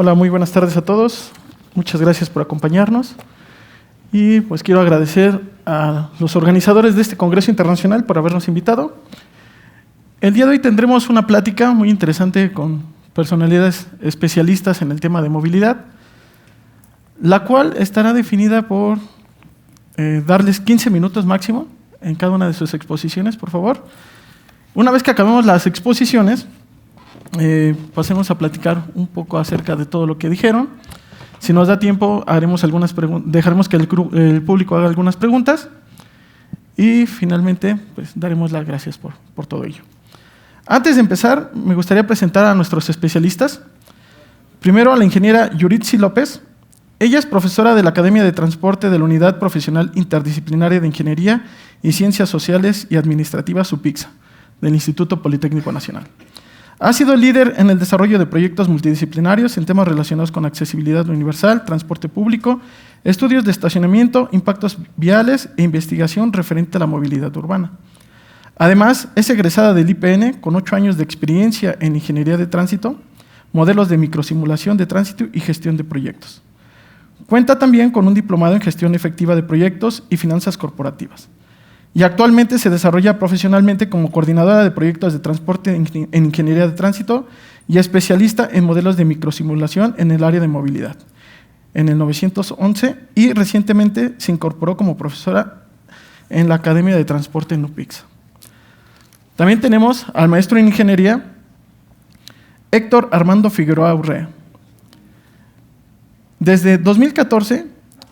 Hola, muy buenas tardes a todos. Muchas gracias por acompañarnos. Y pues quiero agradecer a los organizadores de este Congreso Internacional por habernos invitado. El día de hoy tendremos una plática muy interesante con personalidades especialistas en el tema de movilidad, la cual estará definida por darles 15 minutos máximo en cada una de sus exposiciones, por favor. Una vez que acabemos las exposiciones, pasemos a platicar un poco acerca de todo lo que dijeron. Si nos da tiempo, dejaremos que el público haga algunas preguntas y finalmente pues, daremos las gracias por todo ello. Antes de empezar, me gustaría presentar a nuestros especialistas. Primero a la ingeniera Yuritsi López. Ella es profesora de la Academia de Transporte de la Unidad Profesional Interdisciplinaria de Ingeniería y Ciencias Sociales y Administrativas UPICSA, del Instituto Politécnico Nacional. Ha sido líder en el desarrollo de proyectos multidisciplinarios en temas relacionados con accesibilidad universal, transporte público, estudios de estacionamiento, impactos viales e investigación referente a la movilidad urbana. Además, es egresada del IPN con 8 años de experiencia en ingeniería de tránsito, modelos de microsimulación de tránsito y gestión de proyectos. Cuenta también con un diplomado en gestión efectiva de proyectos y finanzas corporativas. Y actualmente se desarrolla profesionalmente como coordinadora de proyectos de transporte en ingeniería de tránsito y especialista en modelos de microsimulación en el área de movilidad, en el 911, y recientemente se incorporó como profesora en la Academia de Transporte en UPICSA. También tenemos al maestro en ingeniería, Héctor Armando Figueroa Urrea. Desde 2014,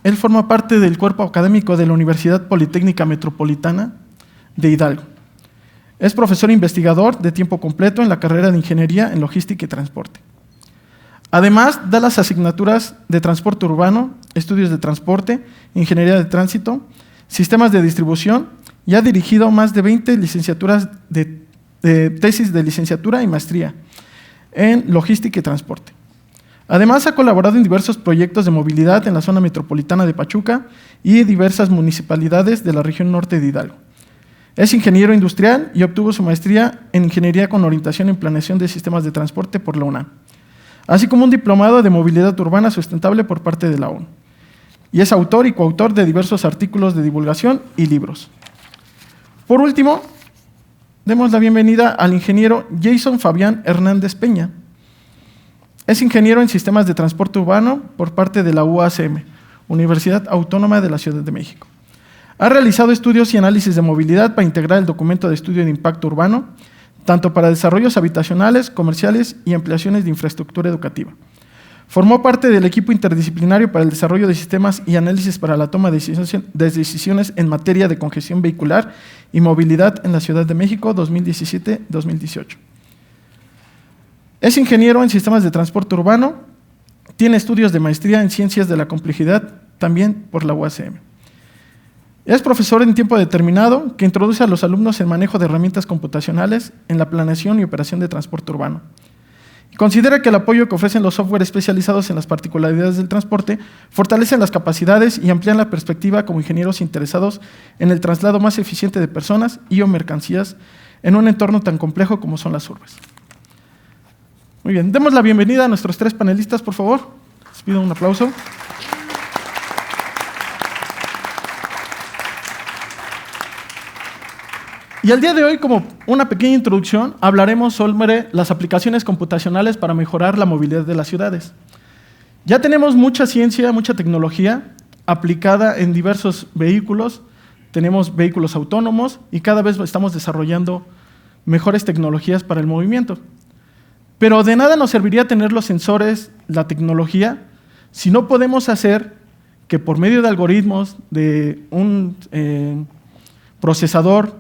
él forma parte del cuerpo académico de la Universidad Politécnica Metropolitana de Hidalgo. Es profesor investigador de tiempo completo en la carrera de Ingeniería en Logística y Transporte. Además, da las asignaturas de Transporte Urbano, Estudios de Transporte, Ingeniería de Tránsito, Sistemas de Distribución y ha dirigido más de 20 licenciaturas de tesis de licenciatura y maestría en Logística y Transporte. Además, ha colaborado en diversos proyectos de movilidad en la zona metropolitana de Pachuca y diversas municipalidades de la región norte de Hidalgo. Es ingeniero industrial y obtuvo su maestría en Ingeniería con orientación en Planeación de Sistemas de Transporte por la UNAM, así como un diplomado de Movilidad Urbana Sustentable por parte de la ONU. Y es autor y coautor de diversos artículos de divulgación y libros. Por último, demos la bienvenida al ingeniero Jason Fabián Hernández Peña. Es ingeniero en Sistemas de Transporte Urbano por parte de la UACM, Universidad Autónoma de la Ciudad de México. Ha realizado estudios y análisis de movilidad para integrar el documento de estudio de impacto urbano, tanto para desarrollos habitacionales, comerciales y ampliaciones de infraestructura educativa. Formó parte del equipo interdisciplinario para el desarrollo de sistemas y análisis para la toma de decisiones en materia de congestión vehicular y movilidad en la Ciudad de México 2017-2018. Es ingeniero en Sistemas de Transporte Urbano, tiene estudios de maestría en Ciencias de la Complejidad, también por la UACM. Es profesor en tiempo determinado que introduce a los alumnos el manejo de herramientas computacionales en la planeación y operación de transporte urbano. Y considera que el apoyo que ofrecen los software especializados en las particularidades del transporte fortalecen las capacidades y amplían la perspectiva como ingenieros interesados en el traslado más eficiente de personas y o mercancías en un entorno tan complejo como son las urbes. Muy bien, demos la bienvenida a nuestros 3 panelistas, por favor. Les pido un aplauso. Y el día de hoy, como una pequeña introducción, hablaremos sobre las aplicaciones computacionales para mejorar la movilidad de las ciudades. Ya tenemos mucha ciencia, mucha tecnología aplicada en diversos vehículos. Tenemos vehículos autónomos y cada vez estamos desarrollando mejores tecnologías para el movimiento. Pero de nada nos serviría tener los sensores, la tecnología, si no podemos hacer que por medio de algoritmos, de un procesador,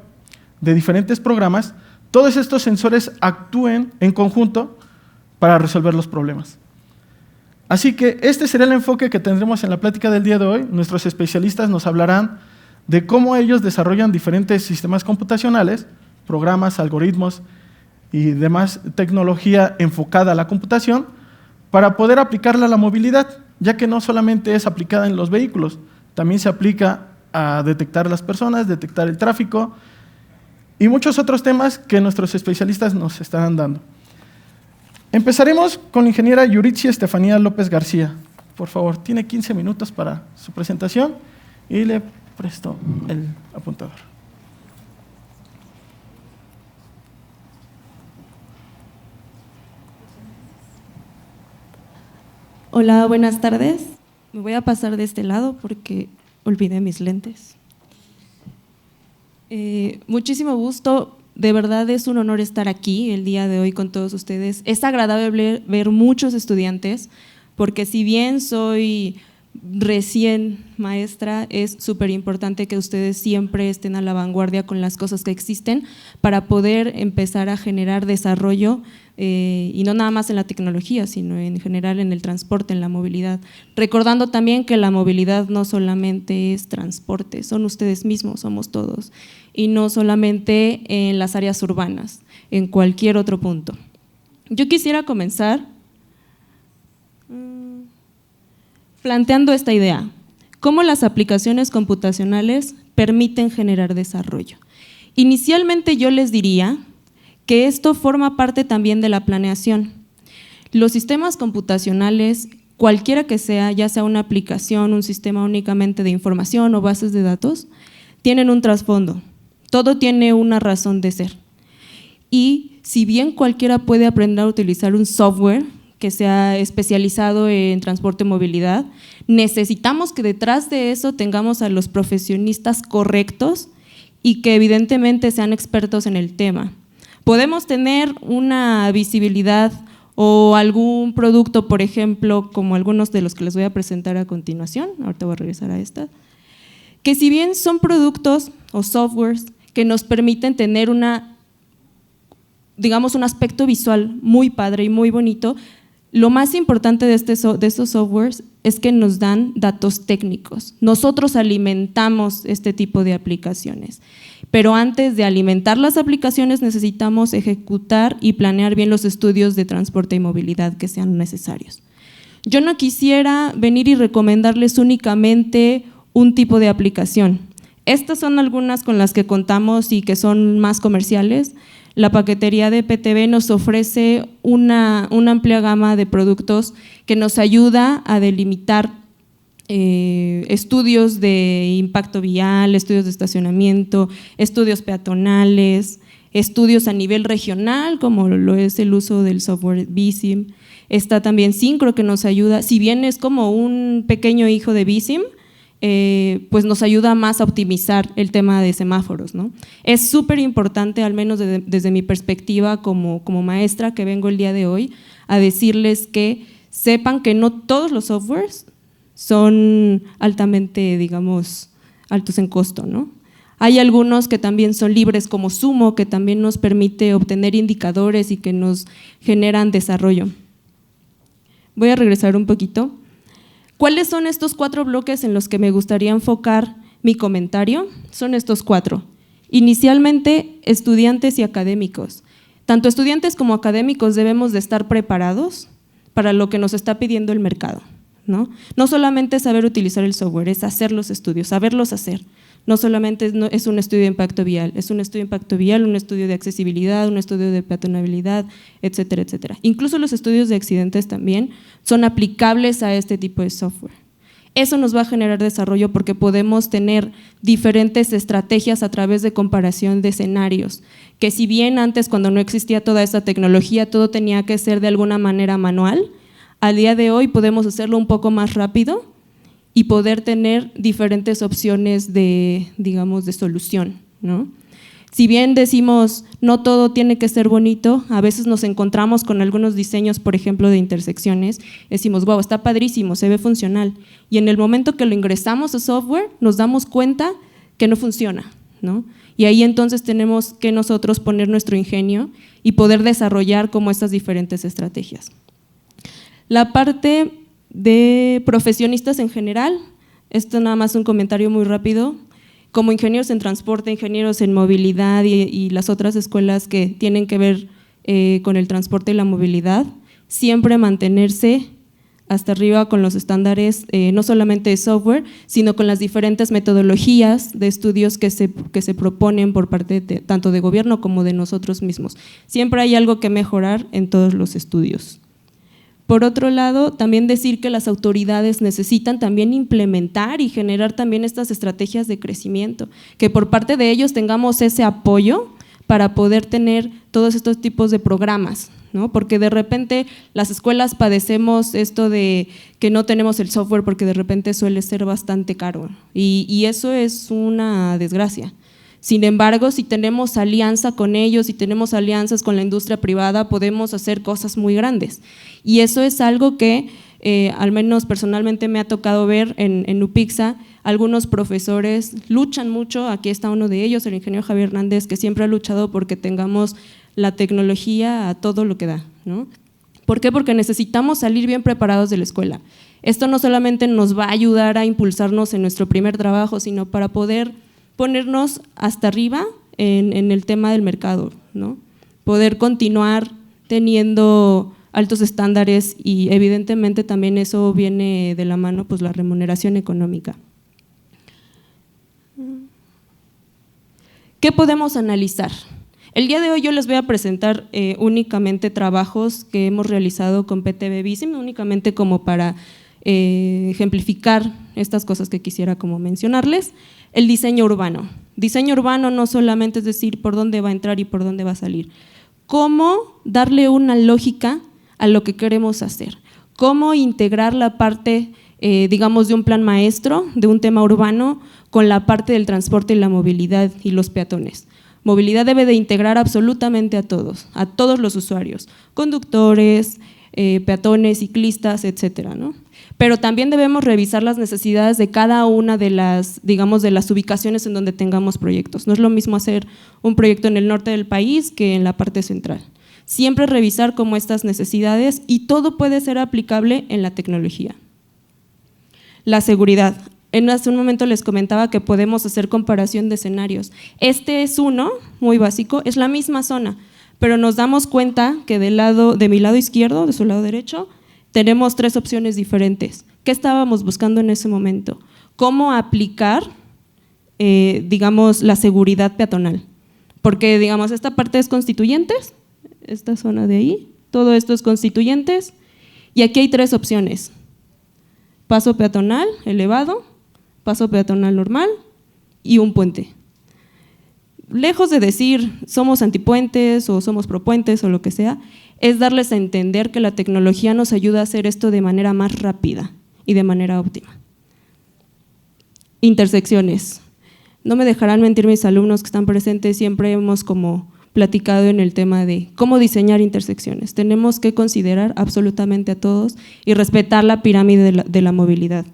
de diferentes programas, todos estos sensores actúen en conjunto para resolver los problemas. Así que este será el enfoque que tendremos en la plática del día de hoy. Nuestros especialistas nos hablarán de cómo ellos desarrollan diferentes sistemas computacionales, programas, algoritmos, y demás tecnología enfocada a la computación para poder aplicarla a la movilidad, ya que no solamente es aplicada en los vehículos, también se aplica a detectar las personas, detectar el tráfico y muchos otros temas que nuestros especialistas nos estarán dando. Empezaremos con la ingeniera Yuritsi Estefanía López García. Por favor, tiene 15 minutos para su presentación y le presto el apuntador. Hola, buenas tardes. Me voy a pasar de este lado porque olvidé mis lentes. Muchísimo gusto. De verdad es un honor estar aquí el día de hoy con todos ustedes. Es agradable ver muchos estudiantes, porque si bien soy recién maestra, es súper importante que ustedes siempre estén a la vanguardia con las cosas que existen para poder empezar a generar desarrollo, y no nada más en la tecnología, sino en general en el transporte, en la movilidad. Recordando también que la movilidad no solamente es transporte, son ustedes mismos, somos todos, y no solamente en las áreas urbanas, en cualquier otro punto. Yo quisiera comenzar planteando esta idea: cómo las aplicaciones computacionales permiten generar desarrollo. Inicialmente yo les diría que esto forma parte también de la planeación. Los sistemas computacionales, cualquiera que sea, ya sea una aplicación, un sistema únicamente de información o bases de datos, tienen un trasfondo, todo tiene una razón de ser. Y si bien cualquiera puede aprender a utilizar un software que sea especializado en transporte y movilidad, necesitamos que detrás de eso tengamos a los profesionistas correctos y que evidentemente sean expertos en el tema. Podemos tener una visibilidad o algún producto, por ejemplo, como algunos de los que les voy a presentar a continuación, ahorita voy a regresar a esta, que si bien son productos o softwares que nos permiten tener digamos, un aspecto visual muy padre y muy bonito, lo más importante de estos softwares es que nos dan datos técnicos. Nosotros alimentamos este tipo de aplicaciones, pero antes de alimentar las aplicaciones necesitamos ejecutar y planear bien los estudios de transporte y movilidad que sean necesarios. Yo no quisiera venir y recomendarles únicamente un tipo de aplicación. Estas son algunas con las que contamos y que son más comerciales. La paquetería de PTV nos ofrece una amplia gama de productos que nos ayuda a delimitar estudios de impacto vial, estudios de estacionamiento, estudios peatonales, estudios a nivel regional, como lo es el uso del software BISIM. Está también Syncro, que nos ayuda, si bien es como un pequeño hijo de BISIM, pues nos ayuda más a optimizar el tema de semáforos, ¿no? Es súper importante, al menos desde mi perspectiva como maestra que vengo el día de hoy, a decirles que sepan que no todos los softwares son altamente, digamos, altos en costo, ¿no? Hay algunos que también son libres, como Sumo, que también nos permite obtener indicadores y que nos generan desarrollo. Voy a regresar un poquito. ¿Cuáles son estos 4 bloques en los que me gustaría enfocar mi comentario? Son estos 4. Inicialmente, estudiantes y académicos. Tanto estudiantes como académicos debemos de estar preparados para lo que nos está pidiendo el mercado, ¿no? No solamente saber utilizar el software, es hacer los estudios, saberlos hacer. No solamente es un estudio de impacto vial, es un estudio de impacto vial, un estudio de accesibilidad, un estudio de peatonabilidad, etcétera, etcétera. Incluso los estudios de accidentes también son aplicables a este tipo de software. Eso nos va a generar desarrollo porque podemos tener diferentes estrategias a través de comparación de escenarios, que si bien antes, cuando no existía toda esta tecnología, todo tenía que ser de alguna manera manual, al día de hoy podemos hacerlo un poco más rápido y poder tener diferentes opciones de, digamos, de solución, ¿no? Si bien decimos no todo tiene que ser bonito, a veces nos encontramos con algunos diseños, por ejemplo, de intersecciones, decimos, wow, está padrísimo, se ve funcional, y en el momento que lo ingresamos a software nos damos cuenta que no funciona, ¿no? Y ahí entonces tenemos que nosotros poner nuestro ingenio y poder desarrollar como estas diferentes estrategias. La parte de profesionistas en general, esto nada más un comentario muy rápido, como ingenieros en transporte, ingenieros en movilidad y las otras escuelas que tienen que ver con el transporte y la movilidad, siempre mantenerse hasta arriba con los estándares, no solamente de software, sino con las diferentes metodologías de estudios que se proponen por parte tanto de gobierno como de nosotros mismos. Siempre hay algo que mejorar en todos los estudios. Por otro lado, también decir que las autoridades necesitan también implementar y generar también estas estrategias de crecimiento, que por parte de ellos tengamos ese apoyo para poder tener todos estos tipos de programas, ¿no? Porque de repente las escuelas padecemos esto de que no tenemos el software porque de repente suele ser bastante caro y eso es una desgracia. Sin embargo, si tenemos alianza con ellos, si tenemos alianzas con la industria privada, podemos hacer cosas muy grandes. Y eso es algo que, al menos personalmente me ha tocado ver en UPIXA, algunos profesores luchan mucho, aquí está uno de ellos, el ingeniero Javier Hernández, que siempre ha luchado porque tengamos la tecnología a todo lo que da, ¿no? ¿Por qué? Porque necesitamos salir bien preparados de la escuela. Esto no solamente nos va a ayudar a impulsarnos en nuestro primer trabajo, sino para poder ponernos hasta arriba en el tema del mercado, ¿no? Poder continuar teniendo altos estándares y evidentemente también eso viene de la mano, pues la remuneración económica. ¿Qué podemos analizar? El día de hoy yo les voy a presentar únicamente trabajos que hemos realizado con PTV BISIM, únicamente como para ejemplificar estas cosas que quisiera como mencionarles. El diseño urbano. Diseño urbano no solamente es decir por dónde va a entrar y por dónde va a salir. Cómo darle una lógica a lo que queremos hacer. Cómo integrar la parte, digamos, de un plan maestro, de un tema urbano, con la parte del transporte y la movilidad y los peatones. Movilidad debe de integrar absolutamente a todos los usuarios, conductores, peatones, ciclistas, etcétera, ¿no? Pero también debemos revisar las necesidades de cada una de las, digamos, de las ubicaciones en donde tengamos proyectos. No es lo mismo hacer un proyecto en el norte del país que en la parte central. Siempre revisar como estas necesidades y todo puede ser aplicable en la tecnología. La seguridad. Hace un momento les comentaba que podemos hacer comparación de escenarios. Este es uno, muy básico, es la misma zona, pero nos damos cuenta que de mi lado izquierdo, de su lado derecho, tenemos 3 opciones diferentes. ¿Qué estábamos buscando en ese momento? ¿Cómo aplicar, digamos, la seguridad peatonal? Porque, digamos, esta parte es Constituyentes, esta zona de ahí, todo esto es Constituyentes, y aquí hay 3 opciones: paso peatonal elevado, paso peatonal normal y un puente. Lejos de decir somos antipuentes o somos propuentes o lo que sea, es darles a entender que la tecnología nos ayuda a hacer esto de manera más rápida y de manera óptima. Intersecciones. No me dejarán mentir mis alumnos que están presentes, siempre hemos como platicado en el tema de cómo diseñar intersecciones. Tenemos que considerar absolutamente a todos y respetar la pirámide de la movilidad.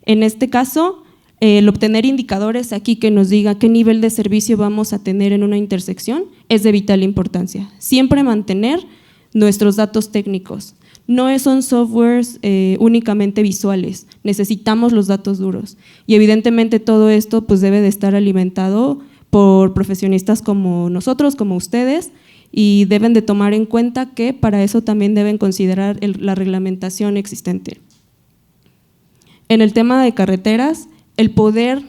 En este caso, el obtener indicadores aquí que nos diga qué nivel de servicio vamos a tener en una intersección es de vital importancia. Siempre mantener nuestros datos técnicos. No son softwares únicamente visuales, necesitamos los datos duros y evidentemente todo esto pues debe de estar alimentado por profesionistas como nosotros, como ustedes, y deben de tomar en cuenta que para eso también deben considerar la reglamentación existente. En el tema de carreteras, el poder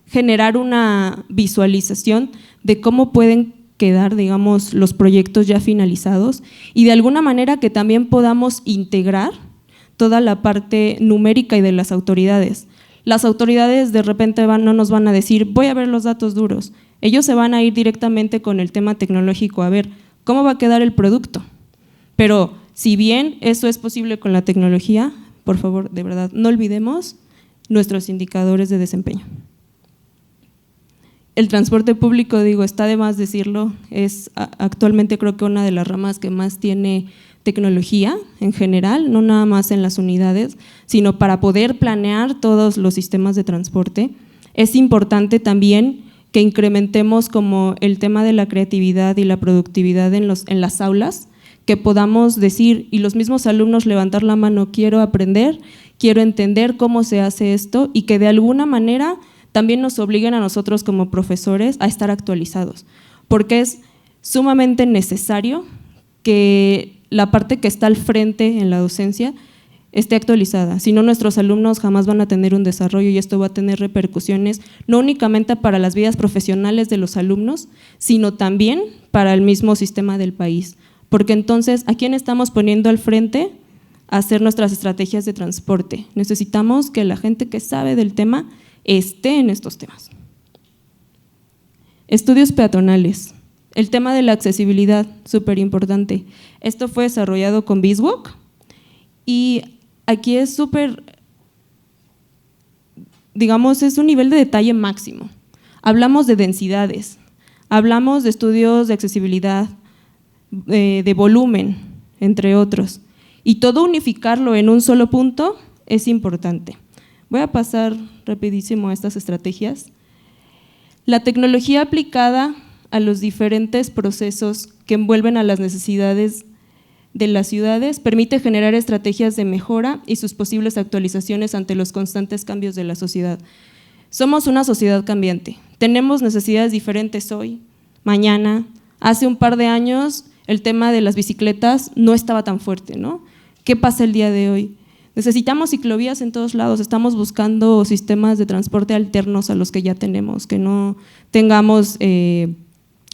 generar una visualización de cómo pueden quedar, digamos, los proyectos ya finalizados y de alguna manera que también podamos integrar toda la parte numérica y de las autoridades. Las autoridades de repente no nos van a decir, voy a ver los datos duros. Ellos se van a ir directamente con el tema tecnológico a ver cómo va a quedar el producto. Pero si bien eso es posible con la tecnología, por favor, de verdad, no olvidemos nuestros indicadores de desempeño. El transporte público, digo, está de más decirlo, es actualmente creo que una de las ramas que más tiene tecnología en general, no nada más en las unidades, sino para poder planear todos los sistemas de transporte. Es importante también que incrementemos como el tema de la creatividad y la productividad en las aulas, que podamos decir y los mismos alumnos levantar la mano, quiero aprender, quiero entender cómo se hace esto y que de alguna manera también nos obliguen a nosotros como profesores a estar actualizados, porque es sumamente necesario que la parte que está al frente en la docencia esté actualizada, si no nuestros alumnos jamás van a tener un desarrollo y esto va a tener repercusiones no únicamente para las vidas profesionales de los alumnos, sino también para el mismo sistema del país, porque entonces, ¿a quién estamos poniendo al frente a hacer nuestras estrategias de transporte? Necesitamos que la gente que sabe del tema esté en estos temas. Estudios peatonales. El tema de la accesibilidad, súper importante. Esto fue desarrollado con BizWalk y aquí es súper, digamos, es un nivel de detalle máximo. Hablamos de densidades, hablamos de estudios de accesibilidad, de volumen, entre otros. Y todo unificarlo en un solo punto es importante. Voy a pasar rapidísimo a estas estrategias. La tecnología aplicada a los diferentes procesos que envuelven a las necesidades de las ciudades permite generar estrategias de mejora y sus posibles actualizaciones ante los constantes cambios de la sociedad. Somos una sociedad cambiante, tenemos necesidades diferentes hoy, mañana. Hace un par de años el tema de las bicicletas no estaba tan fuerte, ¿no? ¿Qué pasa el día de hoy? Necesitamos ciclovías en todos lados, estamos buscando sistemas de transporte alternos a los que ya tenemos, que no tengamos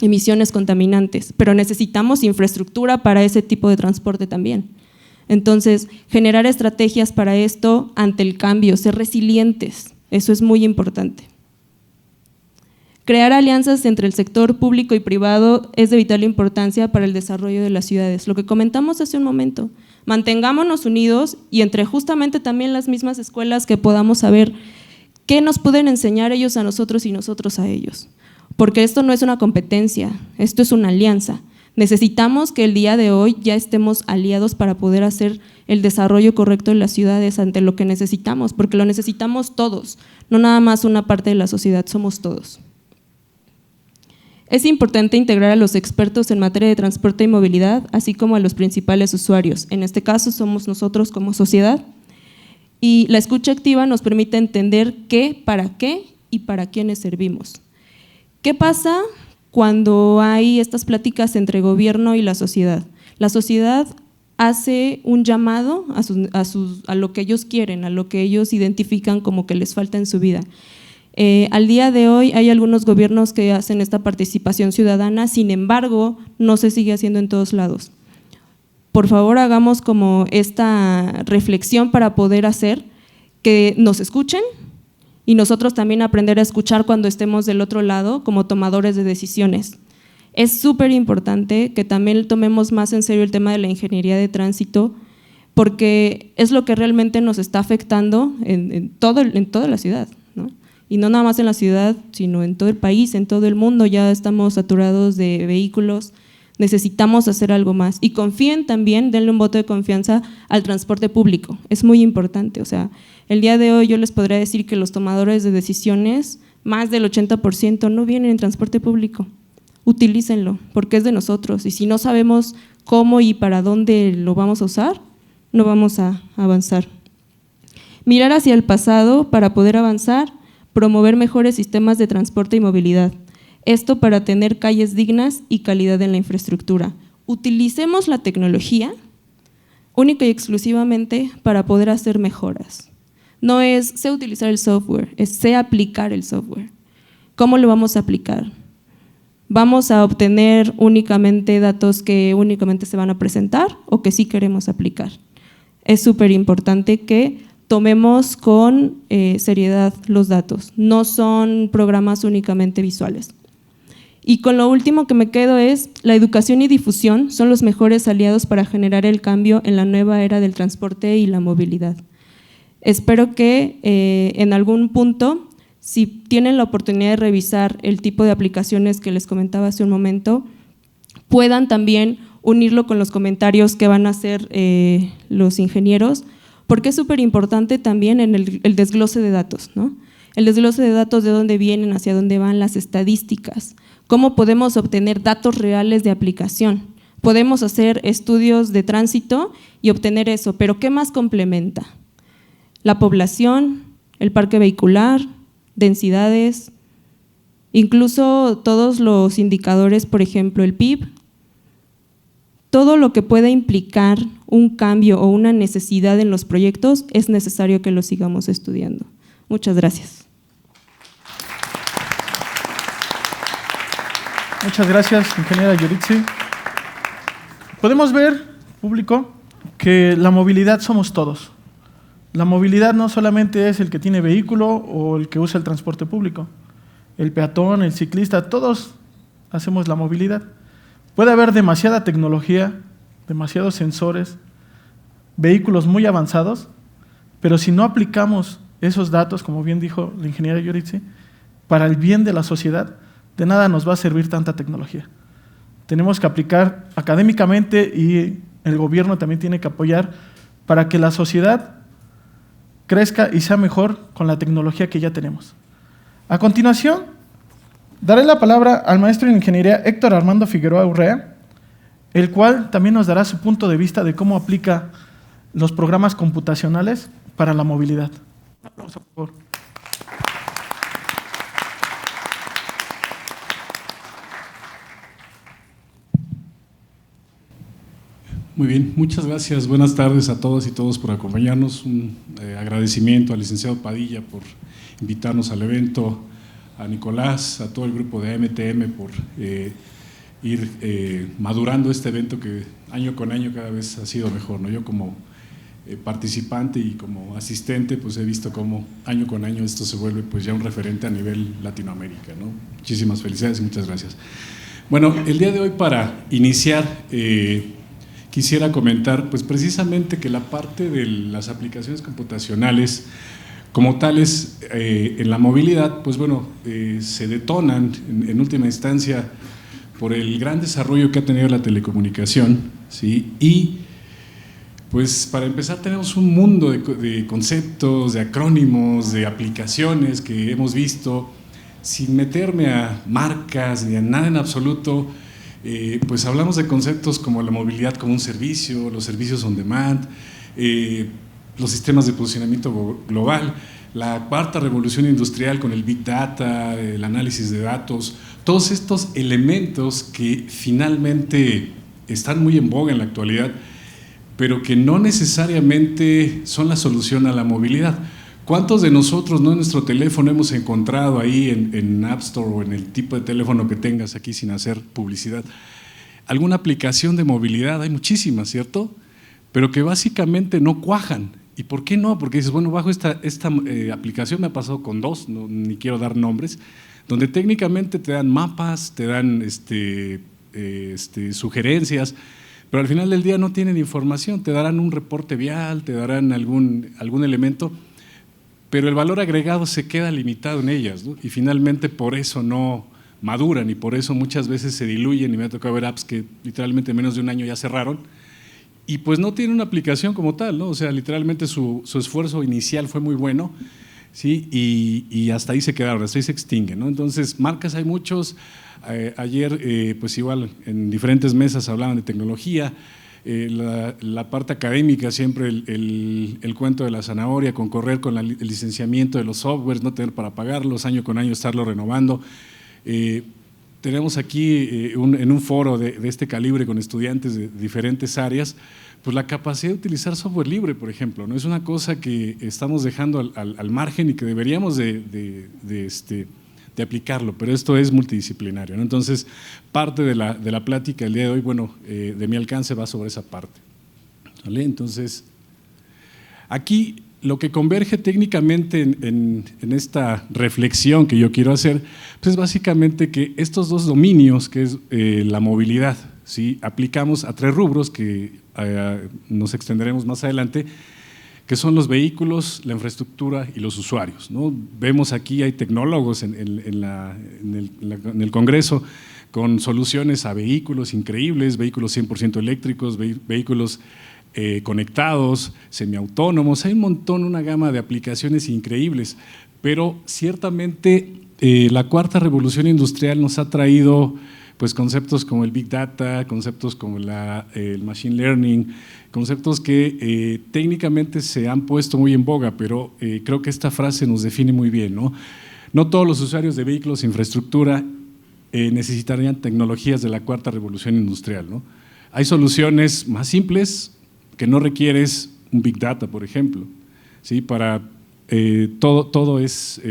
emisiones contaminantes, pero necesitamos infraestructura para ese tipo de transporte también. Entonces, generar estrategias para esto ante el cambio, ser resilientes, eso es muy importante. Crear alianzas entre el sector público y privado es de vital importancia para el desarrollo de las ciudades. Lo que comentamos hace un momento, mantengámonos unidos y entre justamente también las mismas escuelas que podamos saber qué nos pueden enseñar ellos a nosotros y nosotros a ellos. Porque esto no es una competencia, esto es una alianza. Necesitamos que el día de hoy ya estemos aliados para poder hacer el desarrollo correcto de las ciudades ante lo que necesitamos, porque lo necesitamos todos, no nada más una parte de la sociedad, somos todos. Es importante integrar a los expertos en materia de transporte y movilidad, así como a los principales usuarios. En este caso somos nosotros como sociedad. Y la escucha activa nos permite entender qué y para quiénes servimos. ¿Qué pasa cuando hay estas pláticas entre gobierno y la sociedad? La sociedad hace un llamado a lo que ellos quieren, a lo que ellos identifican como que les falta en su vida. Al día de hoy hay algunos gobiernos que hacen esta participación ciudadana, sin embargo, no se sigue haciendo en todos lados. Por favor, hagamos como esta reflexión para poder hacer que nos escuchen y nosotros también aprender a escuchar cuando estemos del otro lado como tomadores de decisiones. Es súper importante que también tomemos más en serio el tema de la ingeniería de tránsito, porque es lo que realmente nos está afectando en toda la ciudad, ¿no? Y no nada más en la ciudad, sino en todo el país, en todo el mundo, ya estamos saturados de vehículos, necesitamos hacer algo más. Y confíen también, denle un voto de confianza al transporte público, es muy importante. O sea, el día de hoy yo les podría decir que los tomadores de decisiones, más del 80% no vienen en transporte público. Utilícenlo, porque es de nosotros, y si no sabemos cómo y para dónde lo vamos a usar, no vamos a avanzar. Mirar hacia el pasado para poder avanzar, promover mejores sistemas de transporte y movilidad. Esto para tener calles dignas y calidad en la infraestructura. Utilicemos la tecnología única y exclusivamente para poder hacer mejoras. No es sé utilizar el software, es sé aplicar el software. ¿Cómo lo vamos a aplicar? ¿Vamos a obtener únicamente datos que únicamente se van a presentar o que sí queremos aplicar? Es súper importante que tomemos con seriedad los datos, no son programas únicamente visuales. Y con lo último que me quedo es, la educación y difusión son los mejores aliados para generar el cambio en la nueva era del transporte y la movilidad. Espero que en algún punto, si tienen la oportunidad de revisar el tipo de aplicaciones que les comentaba hace un momento, puedan también unirlo con los comentarios que van a hacer los ingenieros, porque es súper importante también en el desglose de datos, ¿no? El desglose de datos, de dónde vienen, hacia dónde van, las estadísticas, cómo podemos obtener datos reales de aplicación. Podemos hacer estudios de tránsito y obtener eso, pero ¿qué más complementa? La población, el parque vehicular, densidades, incluso todos los indicadores, por ejemplo, el PIB, todo lo que pueda implicar un cambio o una necesidad en los proyectos es necesario que lo sigamos estudiando. Muchas gracias. Muchas gracias, ingeniera Yoritzi. Podemos ver, público, que la movilidad somos todos. La movilidad no solamente es el que tiene vehículo o el que usa el transporte público. El peatón, el ciclista, todos hacemos la movilidad. Puede haber demasiada tecnología, demasiados sensores, vehículos muy avanzados, pero si no aplicamos esos datos, como bien dijo la ingeniera Yoritzi, para el bien de la sociedad, de nada nos va a servir tanta tecnología. Tenemos que aplicar académicamente y el gobierno también tiene que apoyar para que la sociedad crezca y sea mejor con la tecnología que ya tenemos. A continuación, daré la palabra al maestro en ingeniería Héctor Armando Figueroa Urrea, el cual también nos dará su punto de vista de cómo aplica los programas computacionales para la movilidad. Un aplauso, por favor. Muy bien, muchas gracias. Buenas tardes a todas y todos por acompañarnos. Un agradecimiento al licenciado Padilla por invitarnos al evento, a Nicolás, a todo el grupo de AMTM por ir madurando este evento que año con año cada vez ha sido mejor, ¿no? Yo como participante y como asistente pues he visto cómo año con año esto se vuelve pues ya un referente a nivel Latinoamérica, ¿no? Muchísimas felicidades y muchas gracias. Bueno, el día de hoy para iniciar quisiera comentar pues precisamente que la parte de las aplicaciones computacionales como tales en la movilidad pues bueno se detonan en última instancia por el gran desarrollo que ha tenido la telecomunicación, ¿sí? Y pues para empezar tenemos un mundo de conceptos, de acrónimos, de aplicaciones que hemos visto sin meterme a marcas ni a nada en absoluto. Pues hablamos de conceptos como la movilidad como un servicio, los servicios on demand, los sistemas de posicionamiento global, la cuarta revolución industrial con el Big Data, el análisis de datos, todos estos elementos que finalmente están muy en boga en la actualidad, pero que no necesariamente son la solución a la movilidad. ¿Cuántos de nosotros en nuestro teléfono hemos encontrado ahí en App Store o en el tipo de teléfono que tengas aquí sin hacer publicidad alguna aplicación de movilidad? Hay muchísimas, ¿cierto? Pero que básicamente no cuajan. ¿Y por qué no? Porque dices, bueno, bajo esta aplicación me ha pasado con dos, ni quiero dar nombres, donde técnicamente te dan mapas, te dan sugerencias, pero al final del día no tienen información, te darán un reporte vial, te darán algún elemento, pero el valor agregado se queda limitado en ellas, ¿no? Y finalmente por eso no maduran y por eso muchas veces se diluyen y me ha tocado ver apps que literalmente en menos de un año ya cerraron y pues no tienen una aplicación como tal, ¿no? O sea, literalmente su esfuerzo inicial fue muy bueno, ¿sí? Y hasta ahí se quedaron, hasta ahí se extinguen, ¿no? Entonces, marcas hay muchos. Ayer, pues igual, en diferentes mesas hablaban de tecnología. La parte académica, siempre el cuento de la zanahoria, con correr con el licenciamiento de los softwares, no tener para pagarlos, año con año estarlo renovando. Tenemos aquí en un foro de este calibre con estudiantes de diferentes áreas, pues la capacidad de utilizar software libre, por ejemplo, ¿no? Es una cosa que estamos dejando al margen y que deberíamos de aplicarlo, pero esto es multidisciplinario, ¿no? Entonces, parte de la plática el día de hoy, bueno, de mi alcance va sobre esa parte, ¿vale? Entonces, aquí lo que converge técnicamente en esta reflexión que yo quiero hacer, pues es básicamente que estos dos dominios, que es la movilidad, ¿sí? Aplicamos a tres rubros que nos extenderemos más adelante, que son los vehículos, la infraestructura y los usuarios, ¿no? Vemos aquí, hay tecnólogos en el Congreso con soluciones a vehículos increíbles, vehículos 100% eléctricos, vehículos conectados, semiautónomos, hay un montón, una gama de aplicaciones increíbles, pero ciertamente la cuarta revolución industrial nos ha traído pues conceptos como el Big Data, conceptos como el Machine Learning, conceptos que técnicamente se han puesto muy en boga, pero creo que esta frase nos define muy bien, ¿no? No todos los usuarios de vehículos e infraestructura necesitarían tecnologías de la cuarta revolución industrial, ¿no? Hay soluciones más simples que no requieres un Big Data, por ejemplo, ¿sí? Para todo es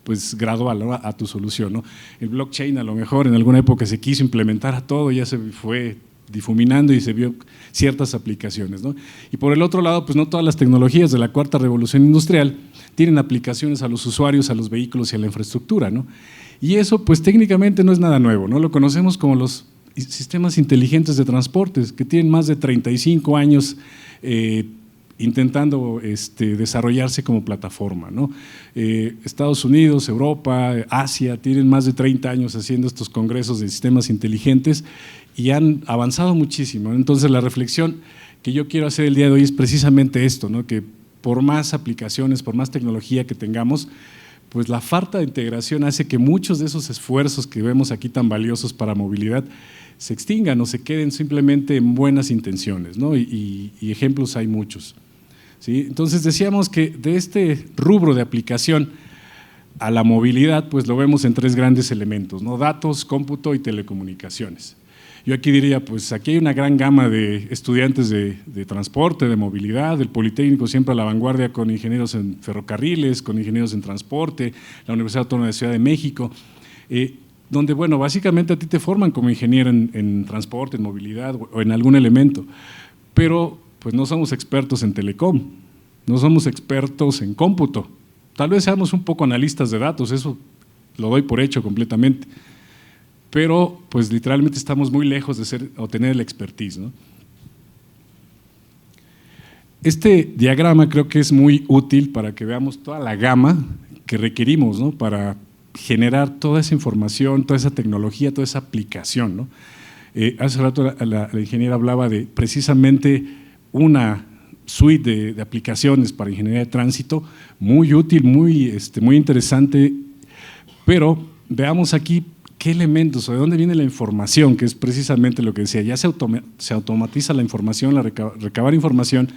pues gradual, ¿no? A tu solución, ¿no? El blockchain a lo mejor en alguna época se quiso implementar a todo, ya se fue difuminando y se vio ciertas aplicaciones, ¿no? Y por el otro lado, pues no todas las tecnologías de la cuarta revolución industrial tienen aplicaciones a los usuarios, a los vehículos y a la infraestructura, ¿no? Y eso pues técnicamente no es nada nuevo, ¿no? Lo conocemos como los sistemas inteligentes de transportes, que tienen más de 35 años intentando desarrollarse como plataforma, ¿no? Estados Unidos, Europa, Asia tienen más de 30 años haciendo estos congresos de sistemas inteligentes y han avanzado muchísimo. Entonces la reflexión que yo quiero hacer el día de hoy es precisamente esto, ¿no? Que por más aplicaciones, por más tecnología que tengamos, pues la falta de integración hace que muchos de esos esfuerzos que vemos aquí tan valiosos para movilidad se extingan o se queden simplemente en buenas intenciones, ¿no? Y ejemplos hay muchos, ¿sí? Entonces decíamos que de este rubro de aplicación a la movilidad, pues lo vemos en tres grandes elementos, ¿no? Datos, cómputo y telecomunicaciones. Yo aquí diría, pues aquí hay una gran gama de estudiantes de transporte, de movilidad, el Politécnico siempre a la vanguardia con ingenieros en ferrocarriles, con ingenieros en transporte, la Universidad Autónoma de Ciudad de México, donde, bueno, básicamente a ti te forman como ingeniero en transporte, en movilidad o en algún elemento, pero pues no somos expertos en telecom, no somos expertos en cómputo, tal vez seamos un poco analistas de datos, eso lo doy por hecho completamente, pero pues literalmente estamos muy lejos de tener el expertise, ¿no? Este diagrama creo que es muy útil para que veamos toda la gama que requerimos, ¿no? Para generar toda esa información, toda esa tecnología, toda esa aplicación, ¿no? Hace rato la ingeniera hablaba de precisamente una suite de aplicaciones para ingeniería de tránsito, muy útil, muy interesante, pero veamos aquí qué elementos o de dónde viene la información, que es precisamente lo que decía, ya se automatiza la información, recabar información,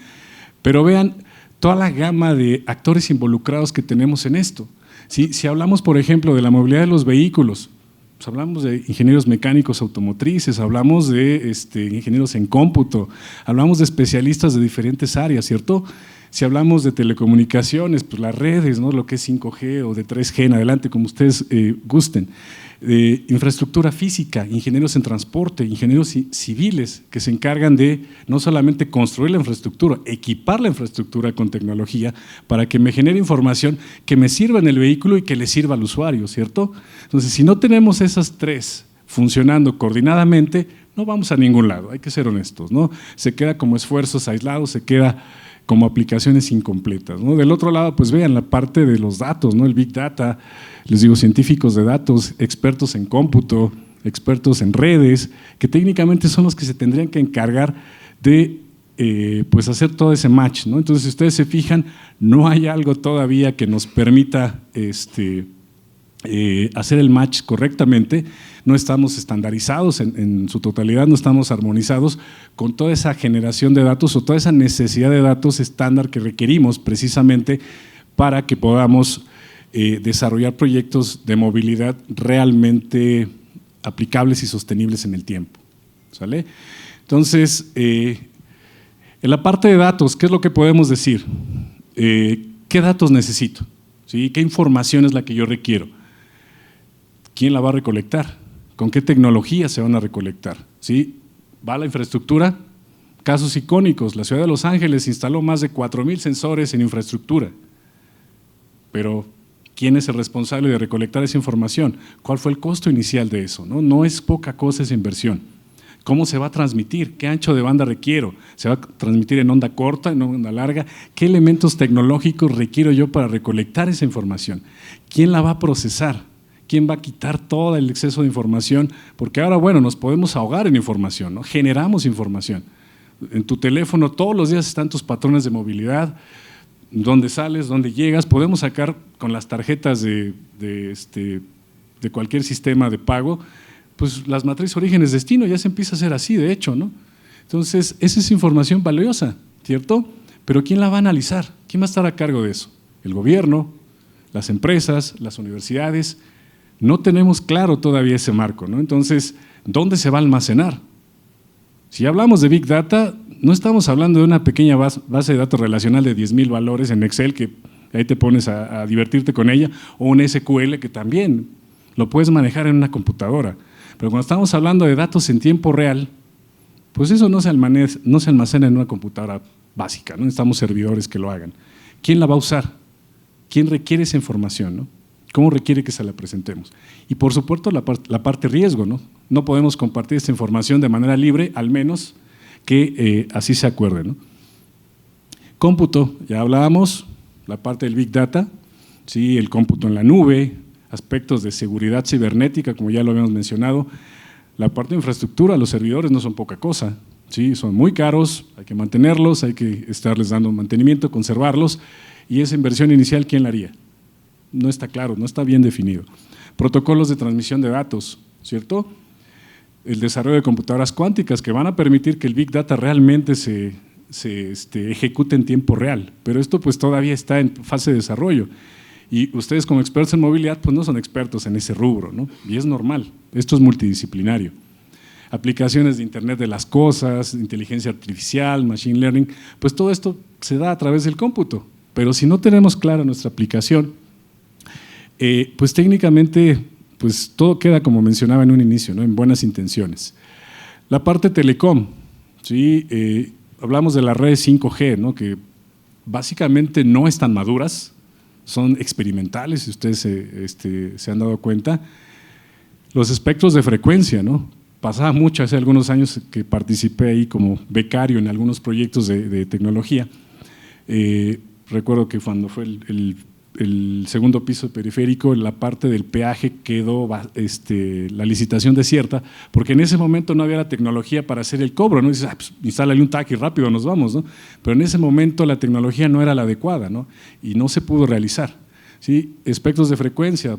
pero vean toda la gama de actores involucrados que tenemos en esto. ¿Sí? Si hablamos, por ejemplo, de la movilidad de los vehículos, pues hablamos de ingenieros mecánicos automotrices, hablamos de ingenieros en cómputo, hablamos de especialistas de diferentes áreas, ¿cierto? Si hablamos de telecomunicaciones, pues las redes, ¿no? Lo que es 5G o de 3G en adelante, como ustedes gusten. Infraestructura física, ingenieros en transporte, ingenieros civiles que se encargan de no solamente construir la infraestructura, equipar la infraestructura con tecnología para que me genere información que me sirva en el vehículo y que le sirva al usuario, ¿cierto? Entonces, si no tenemos esas tres funcionando coordinadamente, no vamos a ningún lado, hay que ser honestos, ¿no? Se queda como esfuerzos aislados, se queda como aplicaciones incompletas, ¿no? Del otro lado, pues vean la parte de los datos, ¿no? El Big Data, les digo, científicos de datos, expertos en cómputo, expertos en redes, que técnicamente son los que se tendrían que encargar de pues hacer todo ese match, ¿no? Entonces, si ustedes se fijan, no hay algo todavía que nos permita hacer el match correctamente, no estamos estandarizados en su totalidad, no estamos armonizados con toda esa generación de datos o toda esa necesidad de datos estándar que requerimos precisamente para que podamos desarrollar proyectos de movilidad realmente aplicables y sostenibles en el tiempo, ¿sale? Entonces, en la parte de datos, ¿qué es lo que podemos decir? ¿Qué datos necesito? ¿Sí? ¿Qué información es la que yo requiero? ¿Quién la va a recolectar? ¿Con qué tecnología se van a recolectar? ¿Sí? ¿Va la infraestructura? Casos icónicos, la ciudad de Los Ángeles instaló más de 4,000 sensores en infraestructura, pero ¿quién es el responsable de recolectar esa información? ¿Cuál fue el costo inicial de eso? No es poca cosa esa inversión. ¿Cómo se va a transmitir? ¿Qué ancho de banda requiero? ¿Se va a transmitir en onda corta, en onda larga? ¿Qué elementos tecnológicos requiero yo para recolectar esa información? ¿Quién la va a procesar? ¿Quién va a quitar todo el exceso de información? Porque ahora, bueno, nos podemos ahogar en información, ¿no? Generamos información. En tu teléfono todos los días están tus patrones de movilidad, dónde sales, dónde llegas. Podemos sacar con las tarjetas de cualquier sistema de pago, pues las matrices orígenes-destino, ya se empieza a hacer así, de hecho, ¿no? Entonces, esa es información valiosa, ¿cierto? Pero ¿quién la va a analizar? ¿Quién va a estar a cargo de eso? ¿El gobierno? ¿Las empresas? ¿Las universidades? No tenemos claro todavía ese marco, ¿no? Entonces, ¿dónde se va a almacenar? Si hablamos de Big Data, no estamos hablando de una pequeña base de datos relacional de 10,000 valores en Excel que ahí te pones a divertirte con ella, o un SQL que también lo puedes manejar en una computadora. Pero cuando estamos hablando de datos en tiempo real, pues eso no se almacena en una computadora básica, ¿no? Necesitamos servidores que lo hagan. ¿Quién la va a usar? ¿Quién requiere esa información, ¿no? ¿Cómo requiere que se la presentemos? Y por supuesto la parte riesgo, ¿no? No podemos compartir esta información de manera libre, al menos que así se acuerde, ¿no? Cómputo, ya hablábamos, la parte del Big Data, ¿sí? El cómputo en la nube, aspectos de seguridad cibernética, como ya lo habíamos mencionado. La parte de infraestructura, los servidores no son poca cosa, ¿sí? Son muy caros, hay que mantenerlos, hay que estarles dando mantenimiento, conservarlos, y esa inversión inicial, ¿quién la haría? No está claro, no está bien definido. Protocolos de transmisión de datos, ¿cierto? El desarrollo de computadoras cuánticas que van a permitir que el Big Data realmente se ejecute en tiempo real, pero esto pues todavía está en fase de desarrollo. Y ustedes como expertos en movilidad pues no son expertos en ese rubro, ¿no? Y es normal, esto es multidisciplinario. Aplicaciones de Internet de las cosas, inteligencia artificial, machine learning, pues todo esto se da a través del cómputo, pero si no tenemos clara nuestra aplicación, pues técnicamente pues todo queda como mencionaba en un inicio, ¿no? En buenas intenciones. La parte telecom, ¿sí? Hablamos de las redes 5G, ¿no? Que básicamente no están maduras, son experimentales, si ustedes se han dado cuenta. Los espectros de frecuencia, ¿no? Pasaba mucho hace algunos años que participé ahí como becario en algunos proyectos de tecnología. Recuerdo que cuando fue el segundo piso periférico, la parte del peaje quedó la licitación desierta, porque en ese momento no había la tecnología para hacer el cobro, ¿no? Dices, pues, instálale un TAC y rápido nos vamos, ¿no? Pero en ese momento la tecnología no era la adecuada, ¿no? Y no se pudo realizar, ¿sí? Espectros de frecuencia,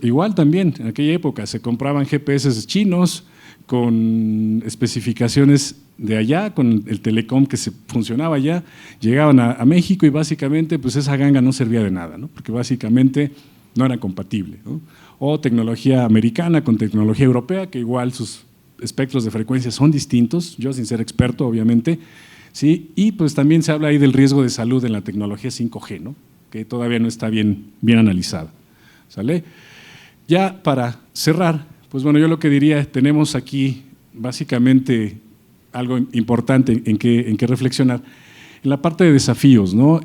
igual también, en aquella época se compraban GPS chinos con especificaciones de allá, con el telecom que funcionaba allá, llegaban a México y básicamente pues esa ganga no servía de nada, ¿no? Porque básicamente no era compatible, ¿no? O tecnología americana con tecnología europea, que igual sus espectros de frecuencia son distintos, yo sin ser experto obviamente, ¿sí? Y pues también se habla ahí del riesgo de salud en la tecnología 5G, ¿no? Que todavía no está bien analizada, ¿sale? Ya para cerrar, pues bueno, yo lo que diría, tenemos aquí básicamente algo importante en que reflexionar. En la parte de desafíos, ¿no?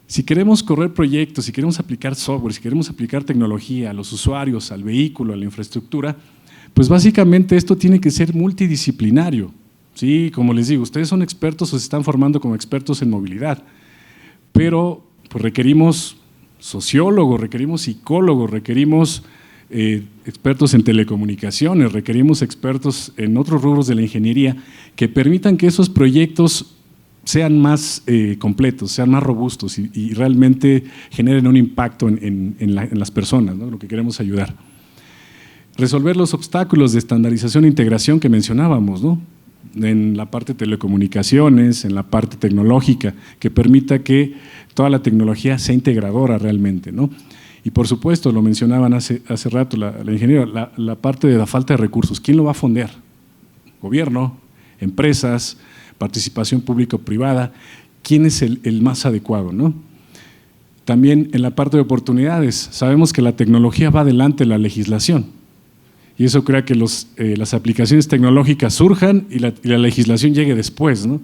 Si queremos correr proyectos, si queremos aplicar software, si queremos aplicar tecnología a los usuarios, al vehículo, a la infraestructura, pues básicamente esto tiene que ser multidisciplinario, ¿sí? Como les digo, ustedes son expertos o se están formando como expertos en movilidad, pero pues requerimos sociólogos, requerimos psicólogos, requerimos expertos en telecomunicaciones, requerimos expertos en otros rubros de la ingeniería que permitan que esos proyectos sean más completos, sean más robustos y realmente generen un impacto en las personas, ¿no? Lo que queremos ayudar. Resolver los obstáculos de estandarización e integración que mencionábamos, ¿no? En la parte de telecomunicaciones, en la parte tecnológica, que permita que toda la tecnología sea integradora realmente, ¿no? Y por supuesto, lo mencionaban hace rato la ingeniera, la parte de la falta de recursos. ¿Quién lo va a fondear? Gobierno, empresas, participación público-privada. ¿Quién es el más adecuado, ¿no? También en la parte de oportunidades, sabemos que la tecnología va adelante de la legislación y eso crea que las aplicaciones tecnológicas surjan y la legislación llegue después, ¿no?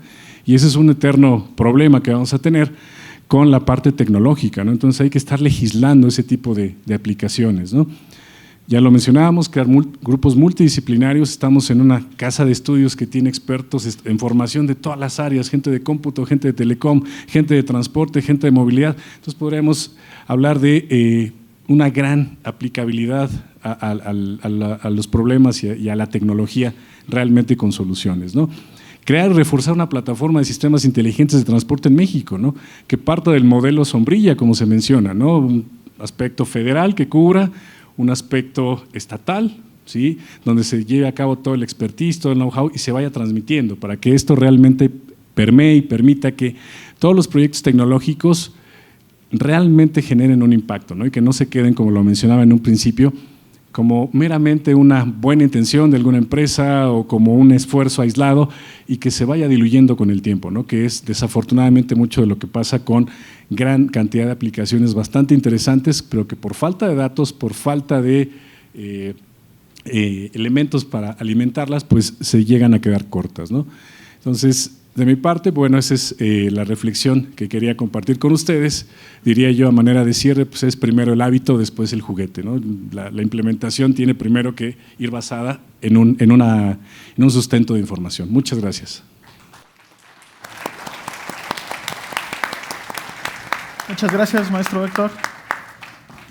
Y ese es un eterno problema que vamos a tener con la parte tecnológica, ¿no? Entonces hay que estar legislando ese tipo de aplicaciones, ¿no? Ya lo mencionábamos, crear grupos multidisciplinarios, estamos en una casa de estudios que tiene expertos en formación de todas las áreas, gente de cómputo, gente de telecom, gente de transporte, gente de movilidad, entonces podríamos hablar de una gran aplicabilidad a los problemas y a la tecnología realmente con soluciones, ¿no? Crear y reforzar una plataforma de sistemas inteligentes de transporte en México, ¿no? Que parta del modelo sombrilla, como se menciona, ¿no? Un aspecto federal que cubra, un aspecto estatal, ¿sí? Donde se lleve a cabo todo el expertise, todo el know-how y se vaya transmitiendo para que esto realmente permee y permita que todos los proyectos tecnológicos realmente generen un impacto, ¿no? Y que no se queden, como lo mencionaba en un principio, como meramente una buena intención de alguna empresa o como un esfuerzo aislado y que se vaya diluyendo con el tiempo, ¿no? Que es desafortunadamente mucho de lo que pasa con gran cantidad de aplicaciones bastante interesantes, pero que por falta de datos, por falta de elementos para alimentarlas, pues se llegan a quedar cortas, ¿no? Entonces, de mi parte, bueno, esa es la reflexión que quería compartir con ustedes. Diría yo a manera de cierre, pues es primero el hábito, después el juguete, ¿no? La implementación tiene primero que ir basada en un sustento de información. Muchas gracias. Muchas gracias, maestro Héctor.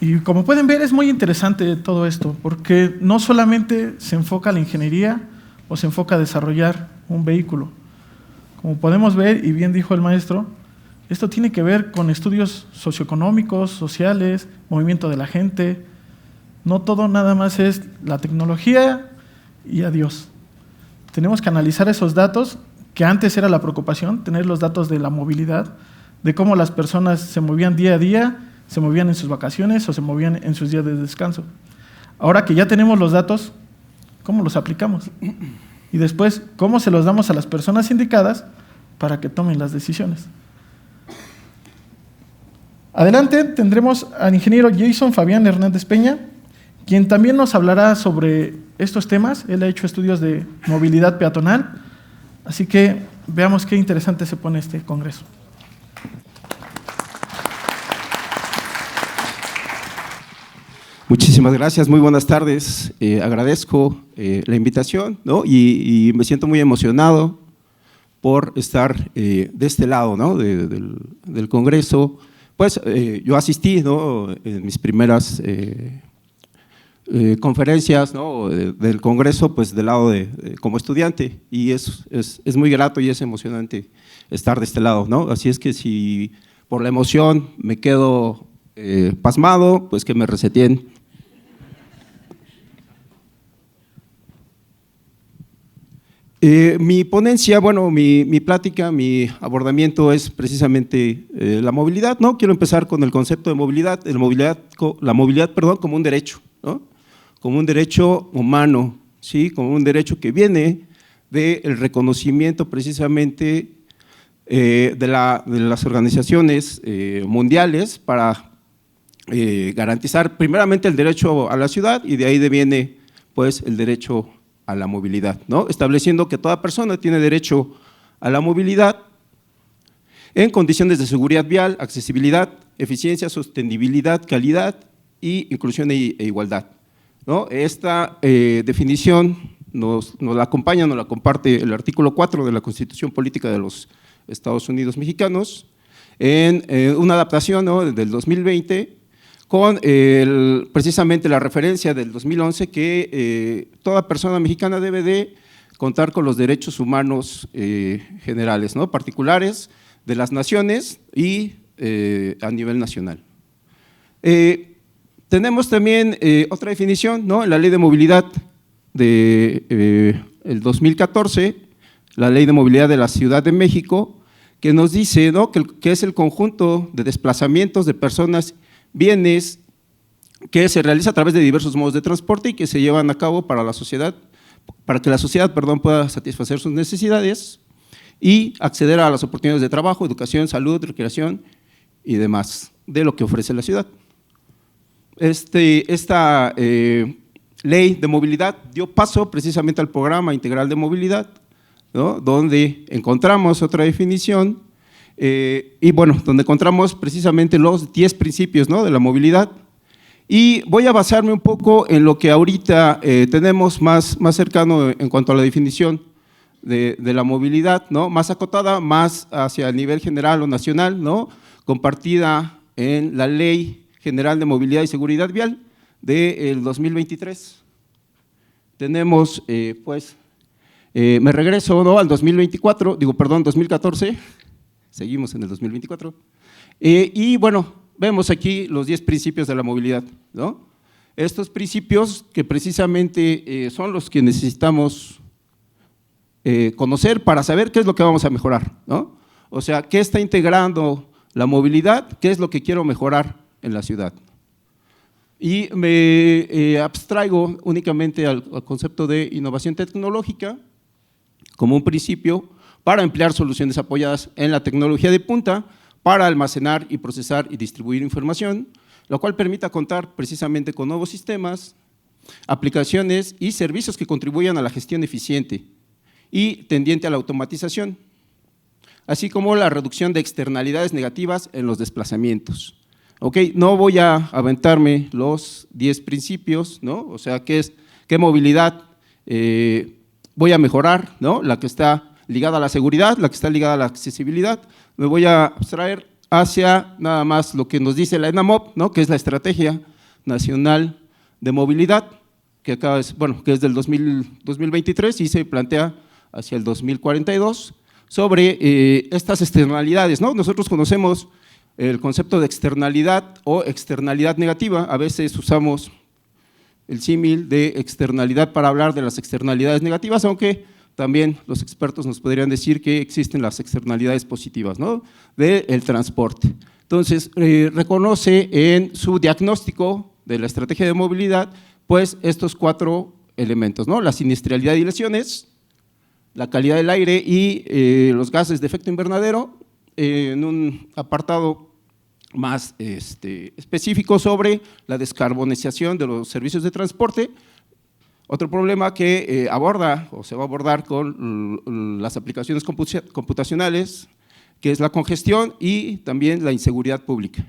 Y como pueden ver, es muy interesante todo esto, porque no solamente se enfoca a la ingeniería o se enfoca a desarrollar un vehículo. Como podemos ver, y bien dijo el maestro, esto tiene que ver con estudios socioeconómicos, sociales, movimiento de la gente. No todo nada más es la tecnología y adiós. Tenemos que analizar esos datos, que antes era la preocupación, tener los datos de la movilidad, de cómo las personas se movían día a día, se movían en sus vacaciones o se movían en sus días de descanso. Ahora que ya tenemos los datos, ¿cómo los aplicamos? Y después, ¿cómo se los damos a las personas indicadas para que tomen las decisiones? Adelante tendremos al ingeniero Jason Fabián Hernández Peña, quien también nos hablará sobre estos temas. Él ha hecho estudios de movilidad peatonal, así que veamos qué interesante se pone este congreso. Muchísimas gracias, muy buenas tardes. Agradezco la invitación, ¿no? Y me siento muy emocionado por estar de este lado, ¿no? del Congreso. Pues yo asistí, ¿no? En mis primeras conferencias, ¿no? Del Congreso, pues del lado como estudiante, y es muy grato y es emocionante estar de este lado, ¿no? Así es que si por la emoción me quedo pasmado, pues que me reseteen. Mi ponencia, bueno, mi plática, mi abordamiento es precisamente la movilidad, ¿no? Quiero empezar con el concepto de movilidad, la movilidad, como un derecho, ¿no? Como un derecho humano, ¿sí? Como un derecho que viene del reconocimiento precisamente de las organizaciones mundiales para garantizar primeramente el derecho a la ciudad, y de ahí deviene pues el derecho a la movilidad, ¿no? Estableciendo que toda persona tiene derecho a la movilidad en condiciones de seguridad vial, accesibilidad, eficiencia, sostenibilidad, calidad y inclusión e igualdad, ¿no? Esta definición nos la acompaña, nos la comparte el artículo 4 de la Constitución Política de los Estados Unidos Mexicanos, en una adaptación, ¿no? Del 2020, con precisamente la referencia del 2011 que toda persona mexicana debe de contar con los derechos humanos generales, ¿no? Particulares de las naciones y a nivel nacional. Tenemos también otra definición, ¿no? En la Ley de Movilidad del 2014, la Ley de Movilidad de la Ciudad de México, que nos dice, ¿no? que es el conjunto de desplazamientos de personas, bienes, que se realiza a través de diversos modos de transporte y que se llevan a cabo para que la sociedad pueda satisfacer sus necesidades y acceder a las oportunidades de trabajo, educación, salud, recreación y demás de lo que ofrece la ciudad. Esta ley de movilidad dio paso precisamente al Programa Integral de Movilidad, ¿no? Donde encontramos otra definición y bueno, donde encontramos precisamente los 10 principios, ¿no? De la movilidad, y voy a basarme un poco en lo que ahorita tenemos más cercano en cuanto a la definición de la movilidad, ¿no? Más acotada, más hacia el nivel general o nacional, ¿no? Compartida en la Ley General de Movilidad y Seguridad Vial del 2023. Tenemos me regreso, ¿no? Al 2014, seguimos en el 2024, y bueno, vemos aquí los 10 principios de la movilidad, ¿no? Estos principios que precisamente son los que necesitamos conocer para saber qué es lo que vamos a mejorar, ¿no? O sea, qué está integrando la movilidad, qué es lo que quiero mejorar en la ciudad. Y me abstraigo únicamente al concepto de innovación tecnológica como un principio para emplear soluciones apoyadas en la tecnología de punta para almacenar y procesar y distribuir información, lo cual permita contar precisamente con nuevos sistemas, aplicaciones y servicios que contribuyan a la gestión eficiente y tendiente a la automatización, así como la reducción de externalidades negativas en los desplazamientos. No voy a aventarme los 10 principios, ¿no? O sea, qué movilidad voy a mejorar, ¿no? La que está ligada a la seguridad, la que está ligada a la accesibilidad. Me voy a abstraer hacia nada más lo que nos dice la ENAMOP, ¿no? Que es la Estrategia Nacional de Movilidad, que acá es, que es del 2023 y se plantea hacia el 2042 sobre estas externalidades, ¿no? Nosotros conocemos el concepto de externalidad o externalidad negativa. A veces usamos el símil de externalidad para hablar de las externalidades negativas, aunque también los expertos nos podrían decir que existen las externalidades positivas, ¿no? Del transporte. Entonces, reconoce en su diagnóstico de la estrategia de movilidad, pues estos 4 elementos, ¿no? La siniestralidad y lesiones, la calidad del aire y los gases de efecto invernadero, en un apartado más específico sobre la descarbonización de los servicios de transporte. Otro problema que aborda o se va a abordar con las aplicaciones computacionales, que es la congestión y también la inseguridad pública,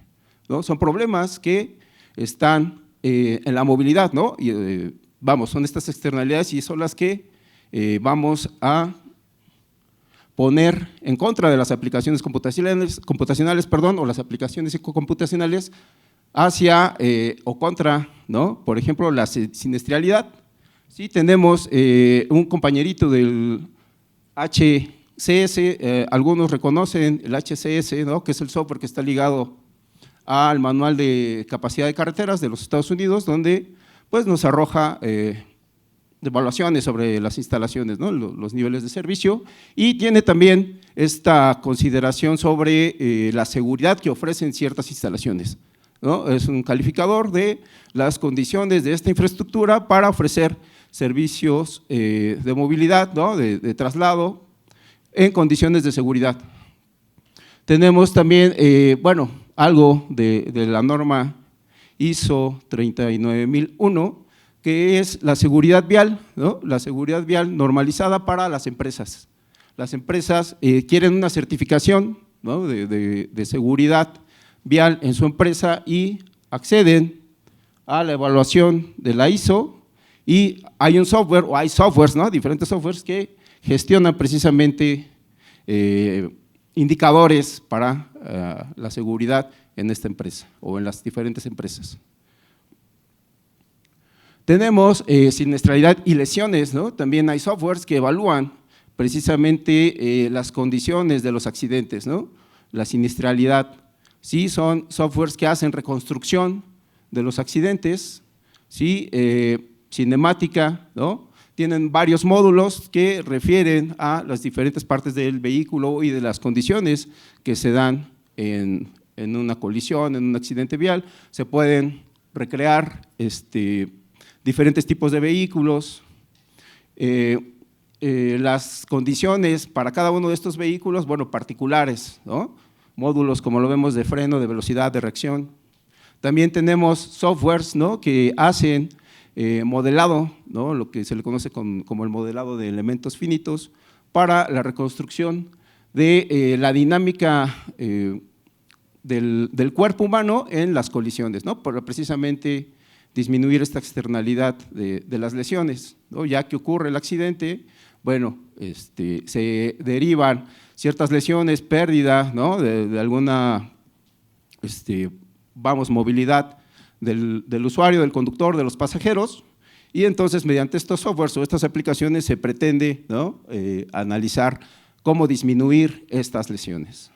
¿no? Son problemas que están en la movilidad, ¿no? Y, son estas externalidades y son las que vamos a poner en contra de las aplicaciones computacionales, o las aplicaciones computacionales hacia o contra, ¿no? Por ejemplo, la siniestralidad. Sí, tenemos un compañerito del HCS, algunos reconocen el HCS, ¿no? Que es el software que está ligado al manual de capacidad de carreteras de los Estados Unidos, donde pues nos arroja evaluaciones sobre las instalaciones, ¿no? Los niveles de servicio, y tiene también esta consideración sobre la seguridad que ofrecen ciertas instalaciones, ¿no? Es un calificador de las condiciones de esta infraestructura para ofrecer servicios de movilidad, ¿no? de traslado en condiciones de seguridad. Tenemos también, algo de la norma ISO 39001, que es la seguridad vial, ¿no? La seguridad vial normalizada para las empresas. Las empresas quieren una certificación, ¿no? de seguridad vial en su empresa y acceden a la evaluación de la ISO, y hay un software, o hay softwares, ¿no? Diferentes softwares que gestionan precisamente indicadores para la seguridad en esta empresa o en las diferentes empresas. Tenemos siniestralidad y lesiones, ¿no? También hay softwares que evalúan precisamente las condiciones de los accidentes, ¿no? La siniestralidad, sí, son softwares que hacen reconstrucción de los accidentes, sí, cinemática, ¿no? Tienen varios módulos que refieren a las diferentes partes del vehículo y de las condiciones que se dan en una colisión, en un accidente vial. Se pueden recrear diferentes tipos de vehículos, las condiciones para cada uno de estos vehículos, particulares, ¿no? Módulos como lo vemos de freno, de velocidad, de reacción. También tenemos softwares, ¿no? Que hacen modelado, ¿no? Lo que se le conoce como el modelado de elementos finitos para la reconstrucción de la dinámica del cuerpo humano en las colisiones, ¿no? Para precisamente disminuir esta externalidad de las lesiones, ¿no? Ya que ocurre el accidente, se derivan ciertas lesiones, pérdida, ¿no? de alguna movilidad del usuario, del conductor, de los pasajeros, y entonces mediante estos softwares o estas aplicaciones se pretende, ¿no? Analizar cómo disminuir estas lesiones.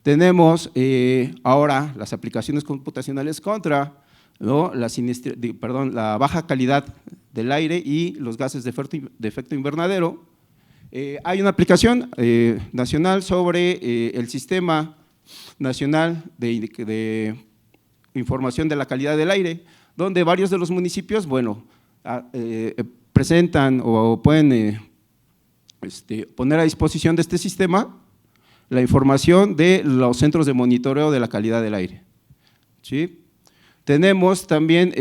Tenemos ahora las aplicaciones computacionales contra, ¿no? la baja calidad del aire y los gases de efecto invernadero. Hay una aplicación nacional sobre el Sistema Nacional de Información de la Calidad del Aire, donde varios de los municipios, bueno, presentan o pueden poner a disposición de este sistema la información de los centros de monitoreo de la calidad del aire. ¿Sí? Tenemos también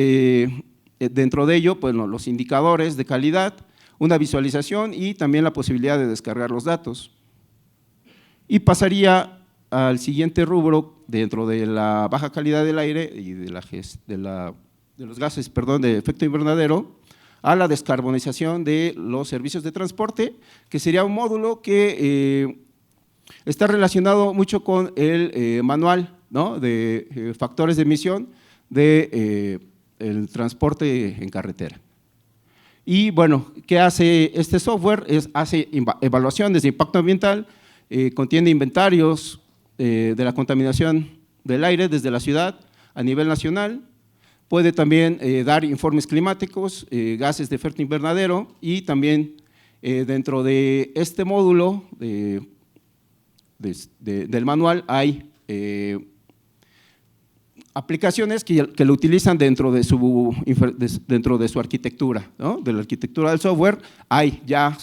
dentro de ello, pues, los indicadores de calidad, una visualización y también la posibilidad de descargar los datos. Y pasaría al siguiente rubro dentro de la baja calidad del aire y de los gases, de efecto invernadero, a la descarbonización de los servicios de transporte, que sería un módulo que está relacionado mucho con el manual, ¿no?, de factores de emisión del transporte en carretera. Y bueno, ¿qué hace este software? Hace evaluaciones de impacto ambiental, contiene inventarios de la contaminación del aire desde la ciudad a nivel nacional, puede también dar informes climáticos, gases de efecto invernadero y también dentro de este módulo del manual hay aplicaciones que lo utilizan dentro de su arquitectura, ¿no? De la arquitectura del software hay ya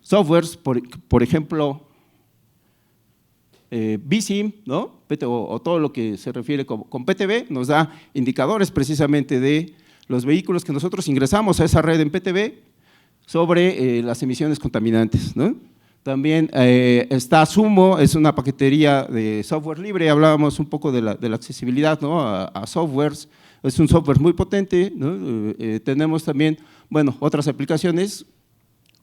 softwares, por ejemplo, BSIM, ¿no?, o todo lo que se refiere con PTV, nos da indicadores precisamente de los vehículos que nosotros ingresamos a esa red en PTV sobre las emisiones contaminantes, ¿no? También está Sumo, es una paquetería de software libre, hablábamos un poco de la accesibilidad, ¿no?, a softwares, es un software muy potente, ¿no? Tenemos también, bueno, otras aplicaciones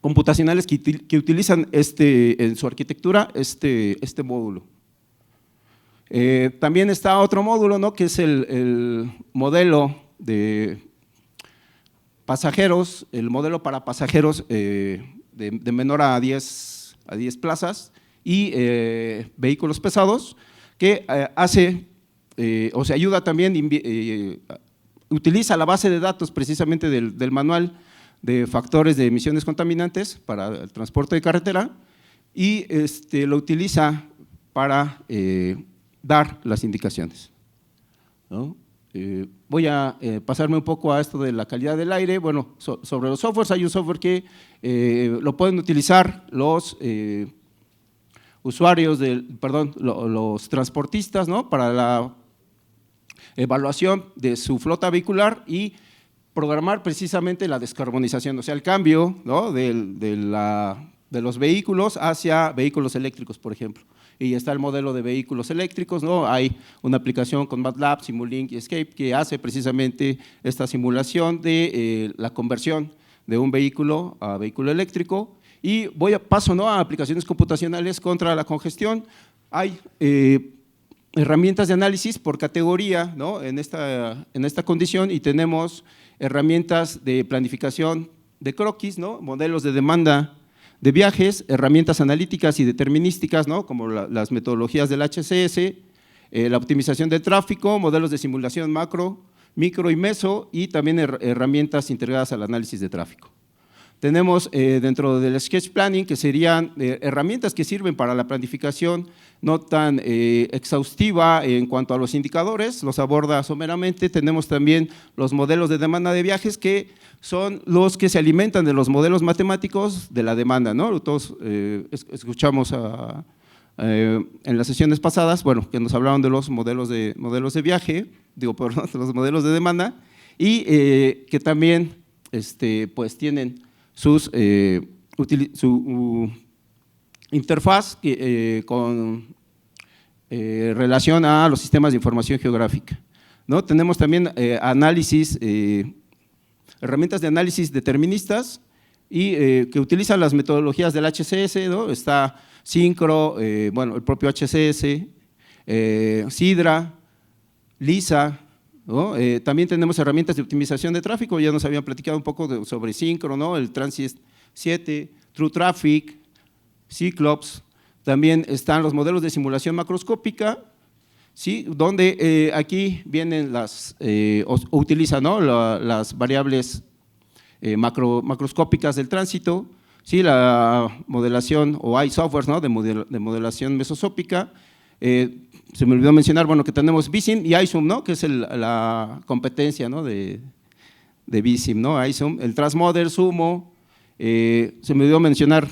computacionales que utilizan en su arquitectura este módulo. También está otro módulo, ¿no?, que es el modelo de pasajeros, el modelo para pasajeros de menor a 10 plazas y vehículos pesados, que hace o se ayuda también, utiliza la base de datos precisamente del manual de factores de emisiones contaminantes para el transporte de carretera y lo utiliza para dar las indicaciones, ¿no? Voy a pasarme un poco a esto de la calidad del aire. Bueno, sobre los softwares, hay un software que lo pueden utilizar los usuarios, los transportistas, ¿no?, para la evaluación de su flota vehicular y programar precisamente la descarbonización, o sea, el cambio, ¿no?, de los vehículos hacia vehículos eléctricos, por ejemplo. Y está el modelo de vehículos eléctricos, ¿no? Hay una aplicación con MATLAB, Simulink y Escape que hace precisamente esta simulación de la conversión de un vehículo a vehículo eléctrico. Y paso, ¿no?, a aplicaciones computacionales contra la congestión. Hay herramientas de análisis por categoría, ¿no?, en esta condición, y tenemos herramientas de planificación de croquis, ¿no?, modelos de demanda de viajes, herramientas analíticas y determinísticas, ¿no?, como las metodologías del HCS, la optimización del tráfico, modelos de simulación macro, micro y meso, y también herramientas integradas al análisis de tráfico. Tenemos dentro del Sketch Planning, que serían herramientas que sirven para la planificación no tan exhaustiva en cuanto a los indicadores, los aborda someramente. Tenemos también los modelos de demanda de viajes, que son los que se alimentan de los modelos matemáticos de la demanda, ¿no? Todos escuchamos en las sesiones pasadas, bueno, que nos hablaron de los modelos de viaje, de los modelos de demanda, y que también pues tienen su interfaz con relación a los sistemas de información geográfica, ¿no? Tenemos también herramientas de análisis deterministas y que utilizan las metodologías del HCS, ¿no? Está Syncro, bueno, el propio HCS, Sidra, LISA, ¿no? También tenemos herramientas de optimización de tráfico, ya nos habían platicado un poco sobre Syncro, ¿no?, el Transit 7, True Traffic, Cyclops. También están los modelos de simulación macroscópica, ¿sí?, donde aquí vienen utilizan, ¿no?, las variables macroscópicas del tránsito, ¿sí?, la modelación, o hay softwares, ¿no?, de modelación mesoscópica, se me olvidó mencionar, bueno, que tenemos BISIM y ISUM, ¿no? Que es la competencia, ¿no? de BISIM, ¿no? ISUM, el Transmodel, Sumo, se me olvidó mencionar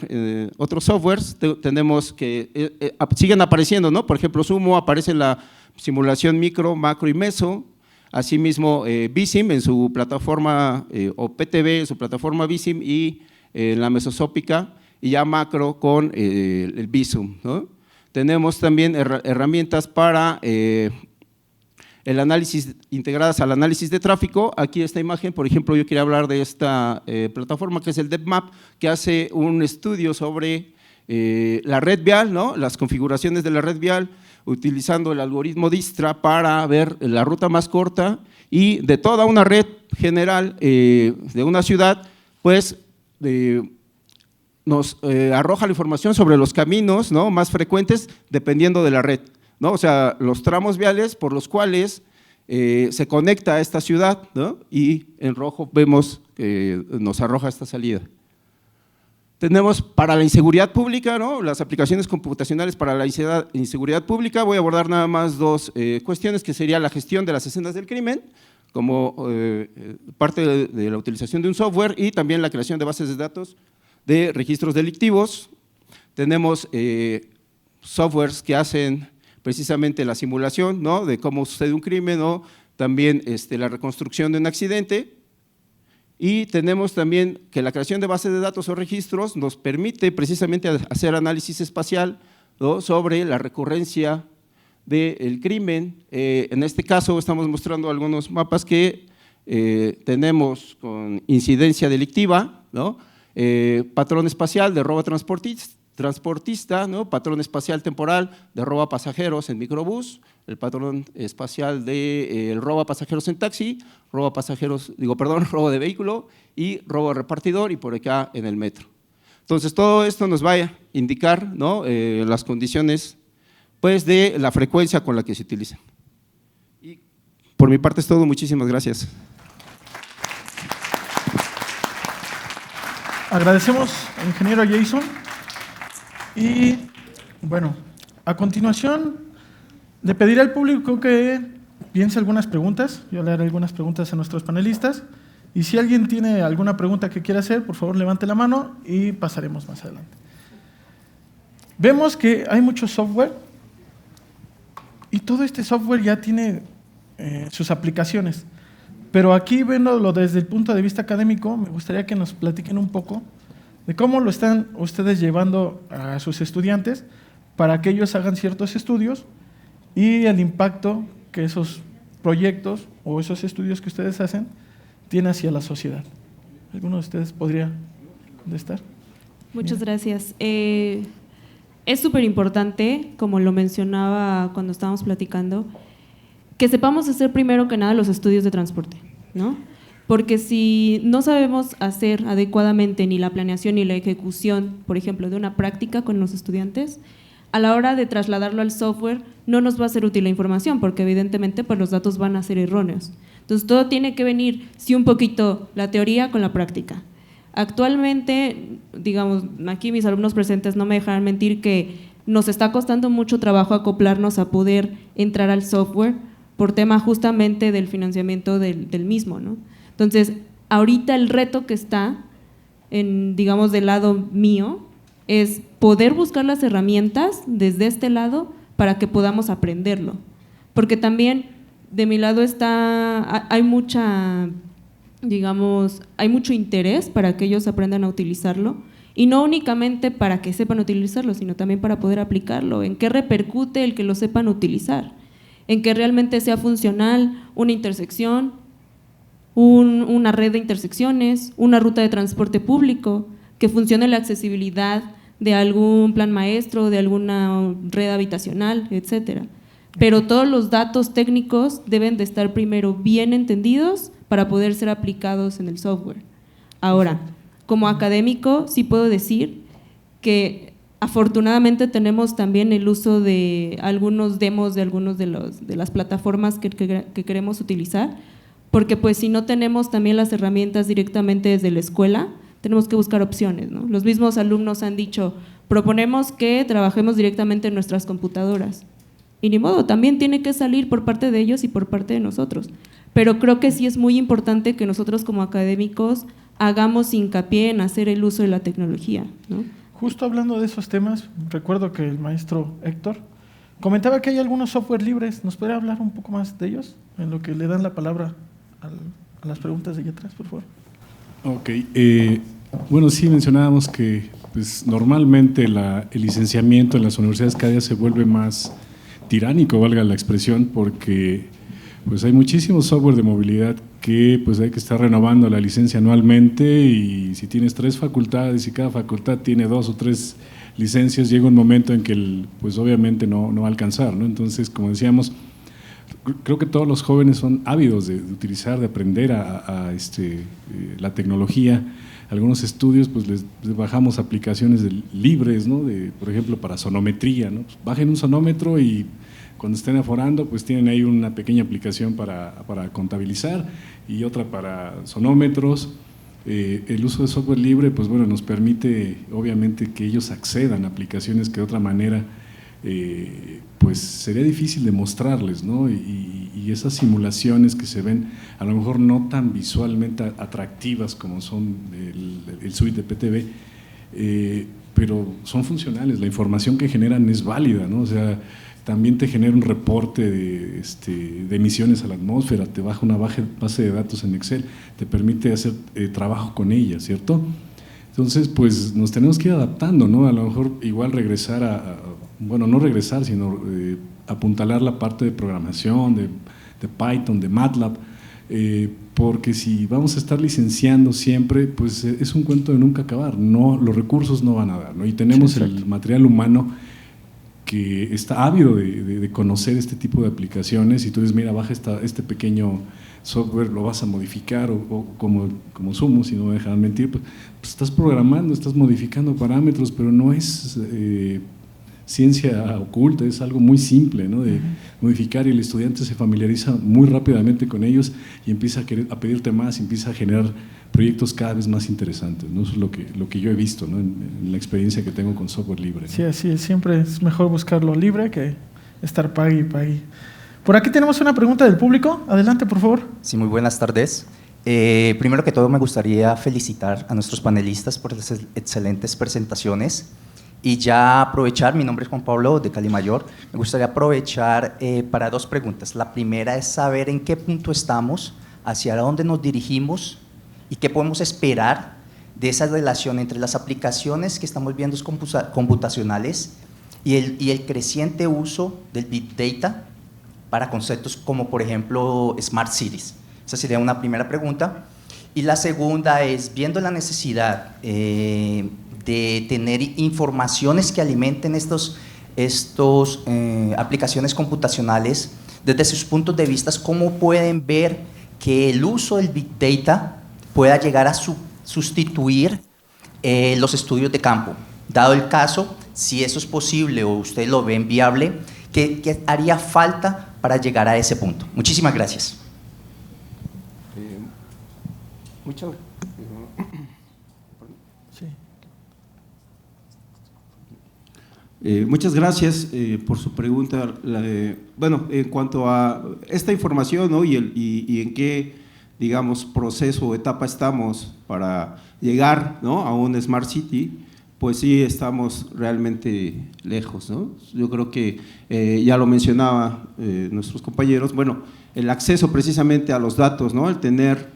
otros softwares, tenemos que siguen apareciendo, ¿no? Por ejemplo, Sumo aparece en la simulación micro, macro y meso, asimismo BISIM en su plataforma, o PTB en su plataforma BISIM y en la mesosópica, y ya macro con el BISUM, ¿no? Tenemos también herramientas para el análisis, integradas al análisis de tráfico. Aquí esta imagen, por ejemplo, yo quería hablar de esta plataforma que es el DevMap, que hace un estudio sobre la red vial, ¿no? Las configuraciones de la red vial, utilizando el algoritmo Dijkstra para ver la ruta más corta y de toda una red general de una ciudad, pues nos arroja la información sobre los caminos, ¿no? Más frecuentes dependiendo de la red, ¿no? O sea, los tramos viales por los cuales se conecta a esta ciudad, ¿no? Y en rojo vemos que nos arroja esta salida. Tenemos para la inseguridad pública, ¿no? Las aplicaciones computacionales para la inseguridad pública. Voy a abordar nada más dos cuestiones, que sería la gestión de las escenas del crimen, como parte de la utilización de un software, y también la creación de bases de datos de registros delictivos. Tenemos softwares que hacen precisamente la simulación, ¿no? De cómo sucede un crimen, o también la reconstrucción de un accidente. Y tenemos también que la creación de bases de datos o registros nos permite precisamente hacer análisis espacial, ¿no? Sobre la recurrencia del crimen. En este caso estamos mostrando algunos mapas que tenemos con incidencia delictiva, ¿no? Patrón espacial de robo transportista, ¿no? Patrón espacial temporal de robo a pasajeros en microbús, el patrón espacial de robo a pasajeros en taxi, robo de vehículo y robo a repartidor, y por acá en el metro. Entonces todo esto nos va a indicar, ¿no? Las condiciones, pues, de la frecuencia con la que se utiliza. Y por mi parte es todo, muchísimas gracias. Agradecemos al ingeniero Jason y, bueno, a continuación le pediré al público que piense algunas preguntas. Yo le haré algunas preguntas a nuestros panelistas y si alguien tiene alguna pregunta que quiera hacer, por favor levante la mano y pasaremos más adelante. Vemos que hay mucho software y todo este software ya tiene sus aplicaciones. Pero aquí, viéndolo desde el punto de vista académico, me gustaría que nos platiquen un poco de cómo lo están ustedes llevando a sus estudiantes para que ellos hagan ciertos estudios y el impacto que esos proyectos o esos estudios que ustedes hacen tienen hacia la sociedad. ¿Alguno de ustedes podría contestar? Muchas gracias. Es súper importante, como lo mencionaba cuando estábamos platicando, que sepamos hacer primero que nada los estudios de transporte, ¿no? Porque si no sabemos hacer adecuadamente ni la planeación ni la ejecución, por ejemplo, de una práctica con los estudiantes, a la hora de trasladarlo al software no nos va a ser útil la información, porque evidentemente pues, los datos van a ser erróneos. Entonces todo tiene que venir, sí, un poquito la teoría con la práctica. Actualmente, digamos, aquí mis alumnos presentes no me dejarán mentir que nos está costando mucho trabajo acoplarnos a poder entrar al software, por tema justamente del financiamiento del mismo, ¿no? Entonces, ahorita el reto que está, digamos, del lado mío, es poder buscar las herramientas desde este lado para que podamos aprenderlo. Porque también de mi lado hay mucho interés para que ellos aprendan a utilizarlo, y no únicamente para que sepan utilizarlo, sino también para poder aplicarlo, en qué repercute el que lo sepan utilizar, en que realmente sea funcional una intersección, una red de intersecciones, una ruta de transporte público, que funcione la accesibilidad de algún plan maestro, de alguna red habitacional, etcétera. Pero todos los datos técnicos deben de estar primero bien entendidos para poder ser aplicados en el software. Ahora, como académico, sí puedo decir que afortunadamente tenemos también el uso de algunos demos de algunos de las plataformas que queremos utilizar, porque pues si no tenemos también las herramientas directamente desde la escuela, tenemos que buscar opciones, ¿no? Los mismos alumnos han dicho, proponemos que trabajemos directamente en nuestras computadoras, Y ni modo, también tiene que salir por parte de ellos y por parte de nosotros. Pero creo que sí es muy importante que nosotros como académicos hagamos hincapié en hacer el uso de la tecnología, ¿no? Justo hablando de esos temas, recuerdo que el maestro Héctor comentaba que hay algunos software libres. ¿Nos podría hablar un poco más de ellos? En lo que le dan la palabra a las preguntas de allá atrás, por favor. Ok. Bueno, sí mencionábamos que pues, normalmente el licenciamiento en las universidades cada día se vuelve más tiránico, valga la expresión, porque pues, hay muchísimo software de movilidad que pues, hay que estar renovando la licencia anualmente, y si tienes 3 facultades y cada facultad tiene 2 o 3 licencias, llega un momento en que pues, obviamente no va a alcanzar, ¿no? Entonces, como decíamos, creo que todos los jóvenes son ávidos de utilizar, de aprender la tecnología. Algunos estudios, pues les bajamos aplicaciones libres, ¿no? Por ejemplo, para sonometría, ¿no? Pues bajen un sonómetro y cuando estén aforando, pues tienen ahí una pequeña aplicación para contabilizar y otra para sonómetros. El uso de software libre, pues bueno, nos permite obviamente que ellos accedan a aplicaciones que de otra manera pues sería difícil de mostrarles, ¿no? Y esas simulaciones que se ven a lo mejor no tan visualmente atractivas como son el suite de PTV, pero son funcionales, la información que generan es válida, ¿no? O sea, también te genera un reporte de emisiones a la atmósfera, te baja una base de datos en Excel, te permite hacer trabajo con ella, ¿cierto? Entonces, pues nos tenemos que ir adaptando, ¿no? A lo mejor igual regresar bueno, no regresar, sino apuntalar la parte de programación, de Python, de MATLAB, porque si vamos a estar licenciando siempre, pues es un cuento de nunca acabar, no, los recursos no van a dar, ¿no? Y tenemos sí, el material humano que está ávido de conocer este tipo de aplicaciones, y tú dices, mira, baja este pequeño software, lo vas a modificar, o como Sumo, si no me dejan mentir, pues estás programando, estás modificando parámetros, pero no es ciencia oculta, es algo muy simple, ¿no? De modificar, y el estudiante se familiariza muy rápidamente con ellos y empieza a pedirte más, y empieza a generar proyectos cada vez más interesantes, ¿no? Eso es lo que yo he visto, ¿no? en la experiencia que tengo con software libre, ¿no? Sí, así es, siempre es mejor buscarlo libre que estar pague y pague. Por aquí tenemos una pregunta del público, adelante por favor. Sí, muy buenas tardes. Primero que todo me gustaría felicitar a nuestros panelistas por las excelentes presentaciones. Y ya aprovechar, mi nombre es Juan Pablo de Cali Mayor, me gustaría aprovechar para 2 preguntas. La primera es saber en qué punto estamos, hacia dónde nos dirigimos y qué podemos esperar de esa relación entre las aplicaciones que estamos viendo computacionales y el creciente uso del Big Data para conceptos como, por ejemplo, Smart Cities. Esa sería una primera pregunta. Y la segunda es, viendo la necesidad de tener informaciones que alimenten estos aplicaciones computacionales, desde sus puntos de vista, ¿cómo pueden ver que el uso del Big Data pueda llegar a sustituir los estudios de campo? Dado el caso, si eso es posible o ustedes lo ven viable, ¿qué haría falta para llegar a ese punto? Muchísimas gracias. Muchas gracias. Muchas gracias por su pregunta. Bueno, en cuanto a esta información, ¿no? y en qué, digamos, proceso o etapa estamos para llegar, ¿no? a un Smart City, pues sí estamos realmente lejos, ¿no? Yo creo que ya lo mencionaba nuestros compañeros, bueno, el acceso precisamente a los datos, ¿no? El tener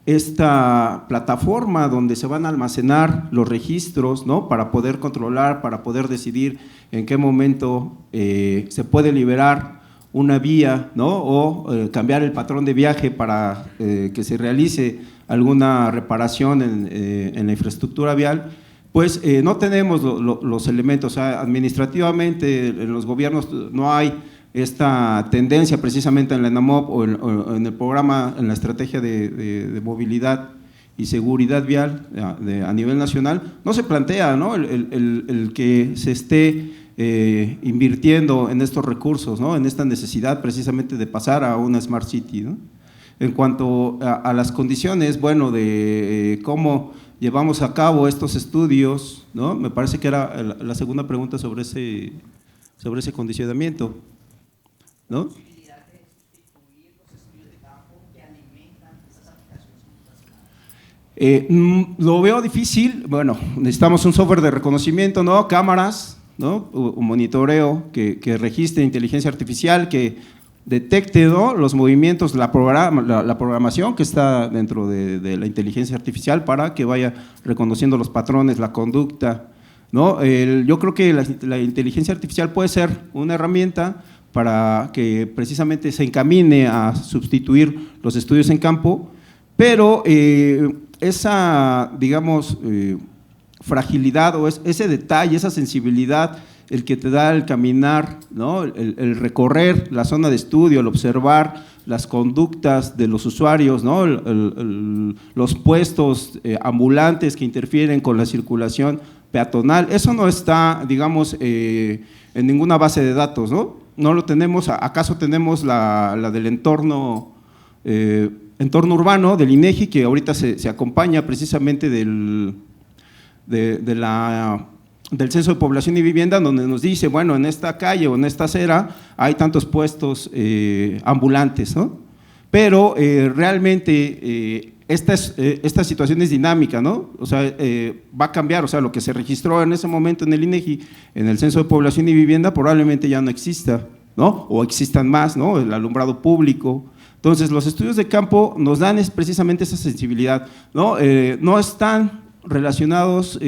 esta plataforma donde se van a almacenar los registros, ¿no? Para poder controlar, para poder decidir en qué momento se puede liberar una vía, ¿no? O cambiar el patrón de viaje para que se realice alguna reparación en la infraestructura vial, pues no tenemos los elementos. O sea, administrativamente en los gobiernos no hay esta tendencia precisamente en la ENAMOP o en el programa, en la estrategia de movilidad y seguridad vial a nivel nacional, no se plantea, ¿no? el que se esté invirtiendo en estos recursos, ¿no? En esta necesidad precisamente de pasar a una Smart City, ¿no? En cuanto a las condiciones, bueno, de cómo llevamos a cabo estos estudios, ¿no? Me parece que era la segunda pregunta sobre ese condicionamiento. ¿no? Lo veo difícil. Bueno, necesitamos un software de reconocimiento, ¿no? Cámaras, ¿no? Un monitoreo que registre inteligencia artificial, que detecte, ¿no?, los movimientos, la programación que está dentro de la inteligencia artificial para que vaya reconociendo los patrones, la conducta, ¿no? Yo creo que la inteligencia artificial puede ser una herramienta para que precisamente se encamine a sustituir los estudios en campo, pero esa, digamos, fragilidad o ese detalle, esa sensibilidad, el que te da el caminar, ¿no?, el recorrer la zona de estudio, el observar las conductas de los usuarios, ¿no?, los puestos ambulantes que interfieren con la circulación peatonal, eso no está, digamos, en ninguna base de datos, ¿no? No lo tenemos. ¿Acaso tenemos la del entorno urbano del INEGI, que ahorita se acompaña precisamente del Censo de Población y Vivienda, donde nos dice, bueno, en esta calle o en esta acera hay tantos puestos ambulantes, ¿no? Pero realmente esta situación es dinámica, ¿no? O sea, va a cambiar. O sea, lo que se registró en ese momento en el INEGI, en el Censo de Población y Vivienda, probablemente ya no exista, ¿no? O existan más, ¿no? El alumbrado público. Entonces, los estudios de campo nos dan precisamente esa sensibilidad, ¿no? No están relacionados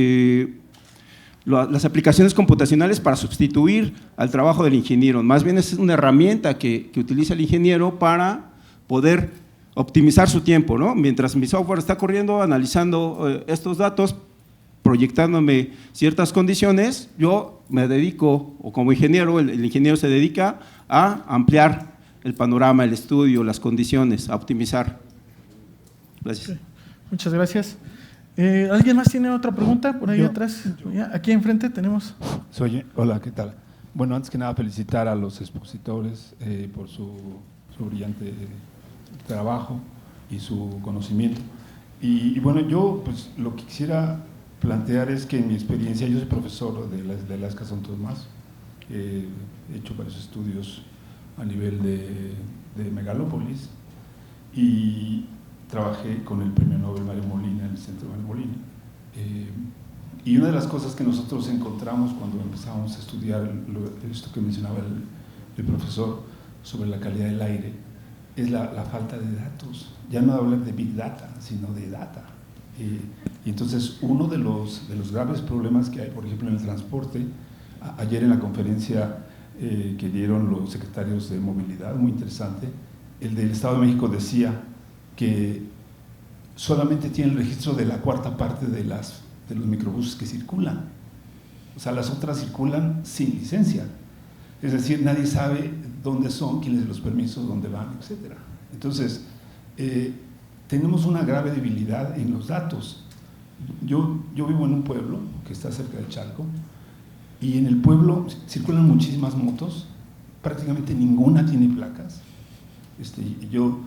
las aplicaciones computacionales para sustituir al trabajo del ingeniero, más bien es una herramienta que utiliza el ingeniero para poder optimizar su tiempo, ¿no? Mientras mi software está corriendo, analizando estos datos, proyectándome ciertas condiciones, yo me dedico, o como ingeniero, el ingeniero se dedica a ampliar el panorama, el estudio, las condiciones, a optimizar. Gracias. Okay. Muchas gracias. ¿Alguien más tiene otra pregunta por ahí atrás? Aquí enfrente tenemos. Hola, ¿qué tal? Bueno, antes que nada felicitar a los expositores por su brillante trabajo y su conocimiento. Y bueno, yo pues lo que quisiera plantear es que en mi experiencia, yo soy profesor de la ESCA Santo Tomás, he hecho varios estudios a nivel de megalópolis y trabajé con el premio Nobel Mario Molina en el Centro Mario Molina. Y una de las cosas que nosotros encontramos cuando empezamos a estudiar esto que mencionaba el profesor sobre la calidad del aire es la falta de datos. Ya no hablar de Big Data, sino de data. Y entonces uno de los graves problemas que hay, por ejemplo, en el transporte, ayer en la conferencia que dieron los secretarios de movilidad, muy interesante, el del Estado de México decía que solamente tiene el registro de la cuarta parte de los microbuses que circulan. O sea, las otras circulan sin licencia. Es decir, nadie sabe dónde son, quién les da los permisos, dónde van, etc. Entonces, tenemos una grave debilidad en los datos. Yo vivo en un pueblo que está cerca de Chalco y en el pueblo circulan muchísimas motos, prácticamente ninguna tiene placas. Yo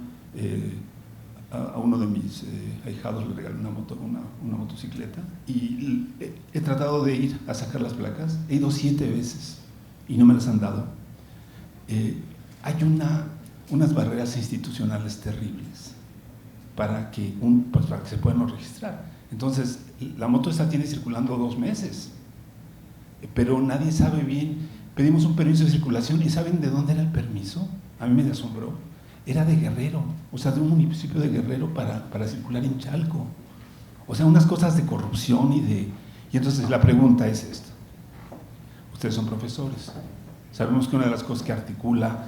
a uno de mis ahijados le regalé una motocicleta y he tratado de ir a sacar las placas, he ido 7 veces y no me las han dado. Hay unas barreras institucionales terribles para que se puedan registrar. Entonces, la moto tiene circulando 2 meses, pero nadie sabe bien. Pedimos un permiso de circulación y ¿saben de dónde era el permiso? A mí me asombró. Era de Guerrero, o sea, de un municipio de Guerrero para circular en Chalco. O sea, unas cosas de corrupción y entonces la pregunta es esta. Ustedes son profesores. Sabemos que una de las cosas que articula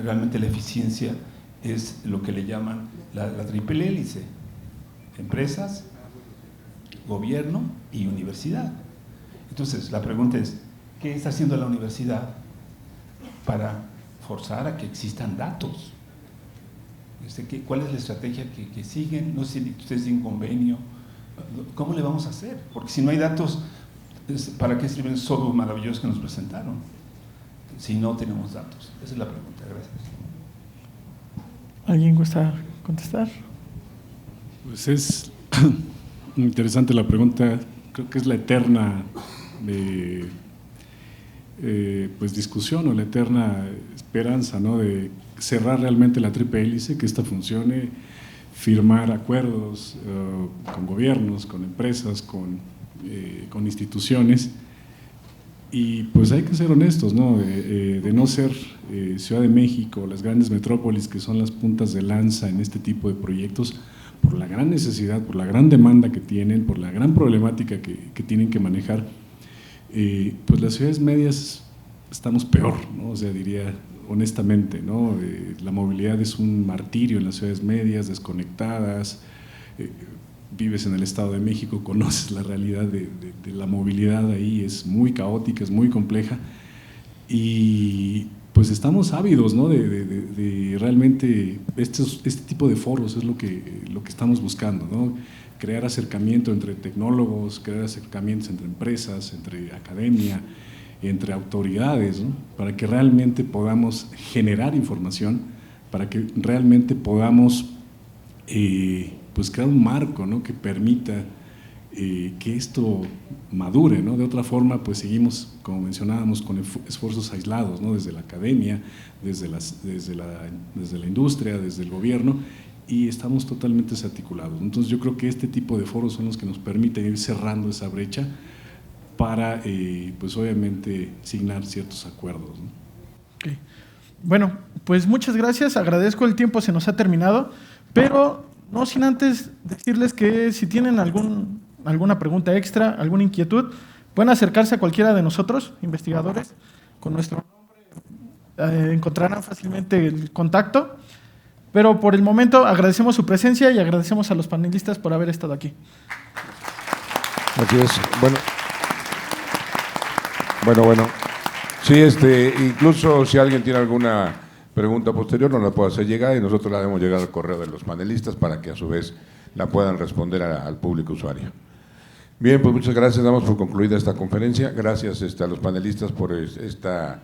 realmente la eficiencia es lo que le llaman la triple hélice: empresas, gobierno y universidad. Entonces, la pregunta es, ¿qué está haciendo la universidad para forzar a que existan datos? ¿Cuál es la estrategia que siguen? No sé si ustedes tienen convenio. ¿Cómo le vamos a hacer? Porque si no hay datos, ¿para qué sirven esos software maravillosos que nos presentaron? Si no tenemos datos. Esa es la pregunta. Gracias. ¿Alguien gusta contestar? Pues es muy interesante la pregunta. Creo que es la eterna pues discusión o la eterna esperanza, ¿no?, de cerrar realmente la triple hélice, que esta funcione, firmar acuerdos con gobiernos, con empresas, con instituciones. Y pues hay que ser honestos, ¿no? De no ser Ciudad de México, las grandes metrópolis que son las puntas de lanza en este tipo de proyectos, por la gran necesidad, por la gran demanda que tienen, por la gran problemática que tienen que manejar, pues las ciudades medias estamos peor, ¿no? O sea, diría honestamente, ¿no? La movilidad es un martirio en las ciudades medias, desconectadas. Vives en el Estado de México, conoces la realidad de la movilidad ahí, es muy caótica, es muy compleja, y pues estamos ávidos, ¿no?, de realmente este tipo de foros es lo que estamos buscando, ¿no? Crear acercamiento entre tecnólogos, crear acercamientos entre empresas, entre academia, entre autoridades, ¿no?, para que realmente podamos generar información, para que realmente podamos pues crear un marco, ¿no?, que permita que esto madure, ¿no? De otra forma, pues seguimos, como mencionábamos, con esfuerzos aislados, ¿no?, desde la academia, desde la industria, desde el gobierno, y estamos totalmente desarticulados. Entonces yo creo que este tipo de foros son los que nos permiten ir cerrando esa brecha para, pues obviamente, signar ciertos acuerdos, ¿no? Okay. Bueno, pues muchas gracias, agradezco el tiempo, se nos ha terminado, pero no sin antes decirles que si tienen alguna pregunta extra, alguna inquietud, pueden acercarse a cualquiera de nosotros, investigadores, con nuestro nombre, encontrarán fácilmente el contacto, pero por el momento agradecemos su presencia y agradecemos a los panelistas por haber estado aquí. Así es. Bueno. Sí, incluso si alguien tiene alguna pregunta posterior, nos la puede hacer llegar y nosotros la debemos llegar al correo de los panelistas para que a su vez la puedan responder al público usuario. Bien, pues muchas gracias, damos por concluida esta conferencia. Gracias a los panelistas por esta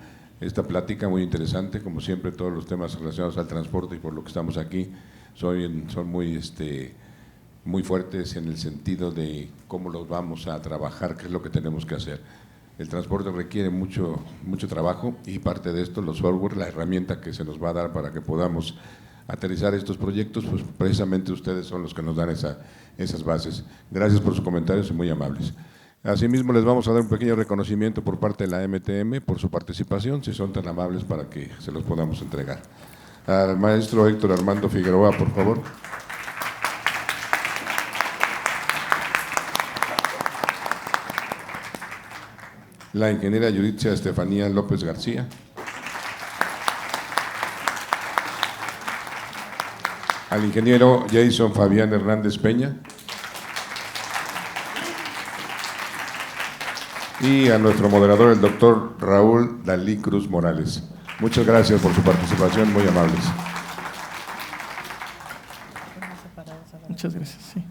plática muy interesante. Como siempre, todos los temas relacionados al transporte y por lo que estamos aquí son muy fuertes en el sentido de cómo los vamos a trabajar, qué es lo que tenemos que hacer. El transporte requiere mucho trabajo y parte de esto, los software, la herramienta que se nos va a dar para que podamos aterrizar estos proyectos, pues precisamente ustedes son los que nos dan esas bases. Gracias por sus comentarios y muy amables. Asimismo, les vamos a dar un pequeño reconocimiento por parte de la MTM por su participación, si son tan amables para que se los podamos entregar. Al maestro Héctor Armando Figueroa, por favor. La ingeniera Yuritzia Estefanía López García. Al ingeniero Jason Fabián Hernández Peña. Y a nuestro moderador, el doctor Raúl Dalí Cruz Morales. Muchas gracias por su participación, muy amables. Muchas gracias, sí.